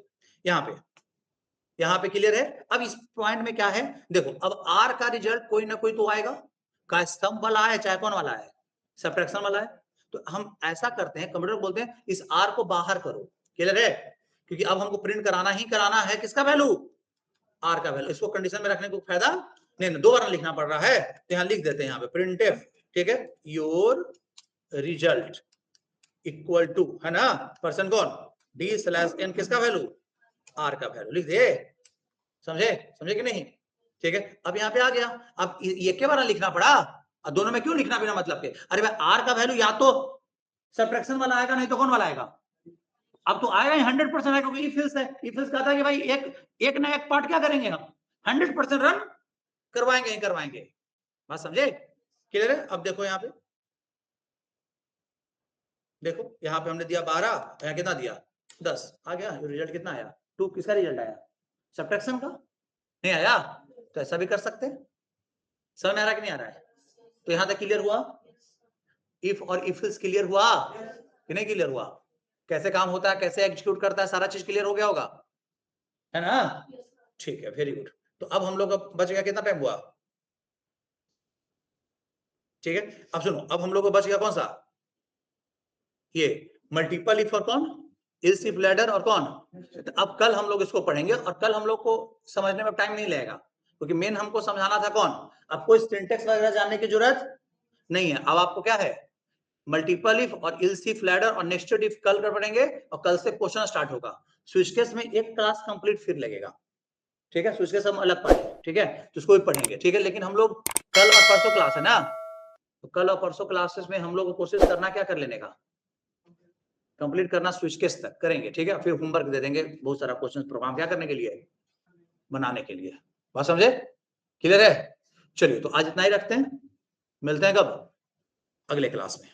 यहाँ पे क्लियर है? अब इस पॉइंट में क्या है, देखो अब आर का रिजल्ट कोई ना कोई तो आएगा, का सम वाला है चाहे कौन वाला है, सब्ट्रैक्शन वाला है। तो हम ऐसा करते हैं, कंप्यूटर बोलते हैं इस आर को बाहर करो। क्लियर है? क्योंकि अब हमको प्रिंट कराना है किसका वैल्यू, आर का वैल्यू। इसको कंडीशन में रखने को फायदा नहीं, दो बार लिखना पड़ रहा है, तो यहाँ लिख देते हैं यहाँ पे प्रिंट एफ, ठीक है, योर रिजल्ट इक्वल टू, है ना, पर्सन कौन, डी स्लैश एन किसका वैल्यू, आर का वैल्यू लिख दे। समझे कि नहीं? ठीक है, अब यहाँ पे आ गया। अब ये के बार लिखना पड़ा, और दोनों में क्यों लिखना बिना मतलब के, अरे भाई आर का वैल्यू या तो सब्ट्रैक्शन वाला आएगा, नहीं तो कौन वाला आएगा, अब तो आएगा ही 100% है, क्योंकि इफ एल्स है। इफ एल्स कहता है कि भाई एक ना एक पार्ट क्या करेंगे हम, 100% रन करवाएंगे। बात समझे? क्लियर है? अब देखो यहाँ पे, देखो यहाँ पे हमने दिया 12, यहाँ कितना दिया 10, आ गया रिजल्ट कितना आया 2। किसका रिजल्ट आया, सब्ट्रैक्शन का, नहीं आया? तो ऐसा भी कर सकते हैं। समझ में आ रहा कि नहीं आ रहा है? तो यहाँ तक क्लियर हुआ, इफ और इफ एल्स क्लियर हुआ कि नहीं क्लियर हुआ, कैसे काम होता है, कैसे एग्जीक्यूट करता है, सारा चीज क्लियर हो गया होगा, है ना? ठीक है, वेरी गुड। तो अब हम लोग बच गया कितना टाइम हुआ, ठीक है। अब सुनो, अब हम लोग को बच गया कौन सा, ये मल्टीपल इफ और कौन, इल्स इफ लैडर और कौन। तो अब कल हम लोग इसको पढ़ेंगे, और कल हम लोग को समझने में टाइम नहीं लगेगा, क्योंकि मेन हमको समझाना था कौन, अब कोई सिंटेक्स वगैरह जानने की जरूरत नहीं है। अब आपको क्या है, मल्टीपल इफ और इल्स इफ लैडर और नेस्टेड इफ कल कर पढ़ेंगे, और कल से क्वेश्चन स्टार्ट होगा। स्विच केस में एक क्लास कंप्लीट फिर लगेगा, ठीक है, स्विच केस हम अलग पढ़ेंगे, ठीक है, तो उसको भी पढ़ेंगे, ठीक है। लेकिन हम लोग कल और परसों क्लास है ना, तो कल और परसों क्लासेस में हम लोग को कोशिश करना क्या कर लेने का, कंप्लीट करना, स्विच केस तक करेंगे, ठीक है। फिर होमवर्क दे देंगे बहुत सारा क्वेश्चन प्रोग्राम क्या करने के लिए, बनाने के लिए। बात समझे? क्लियर है? चलिए, तो आज इतना ही रखते हैं, मिलते हैं कब, अगले क्लास में।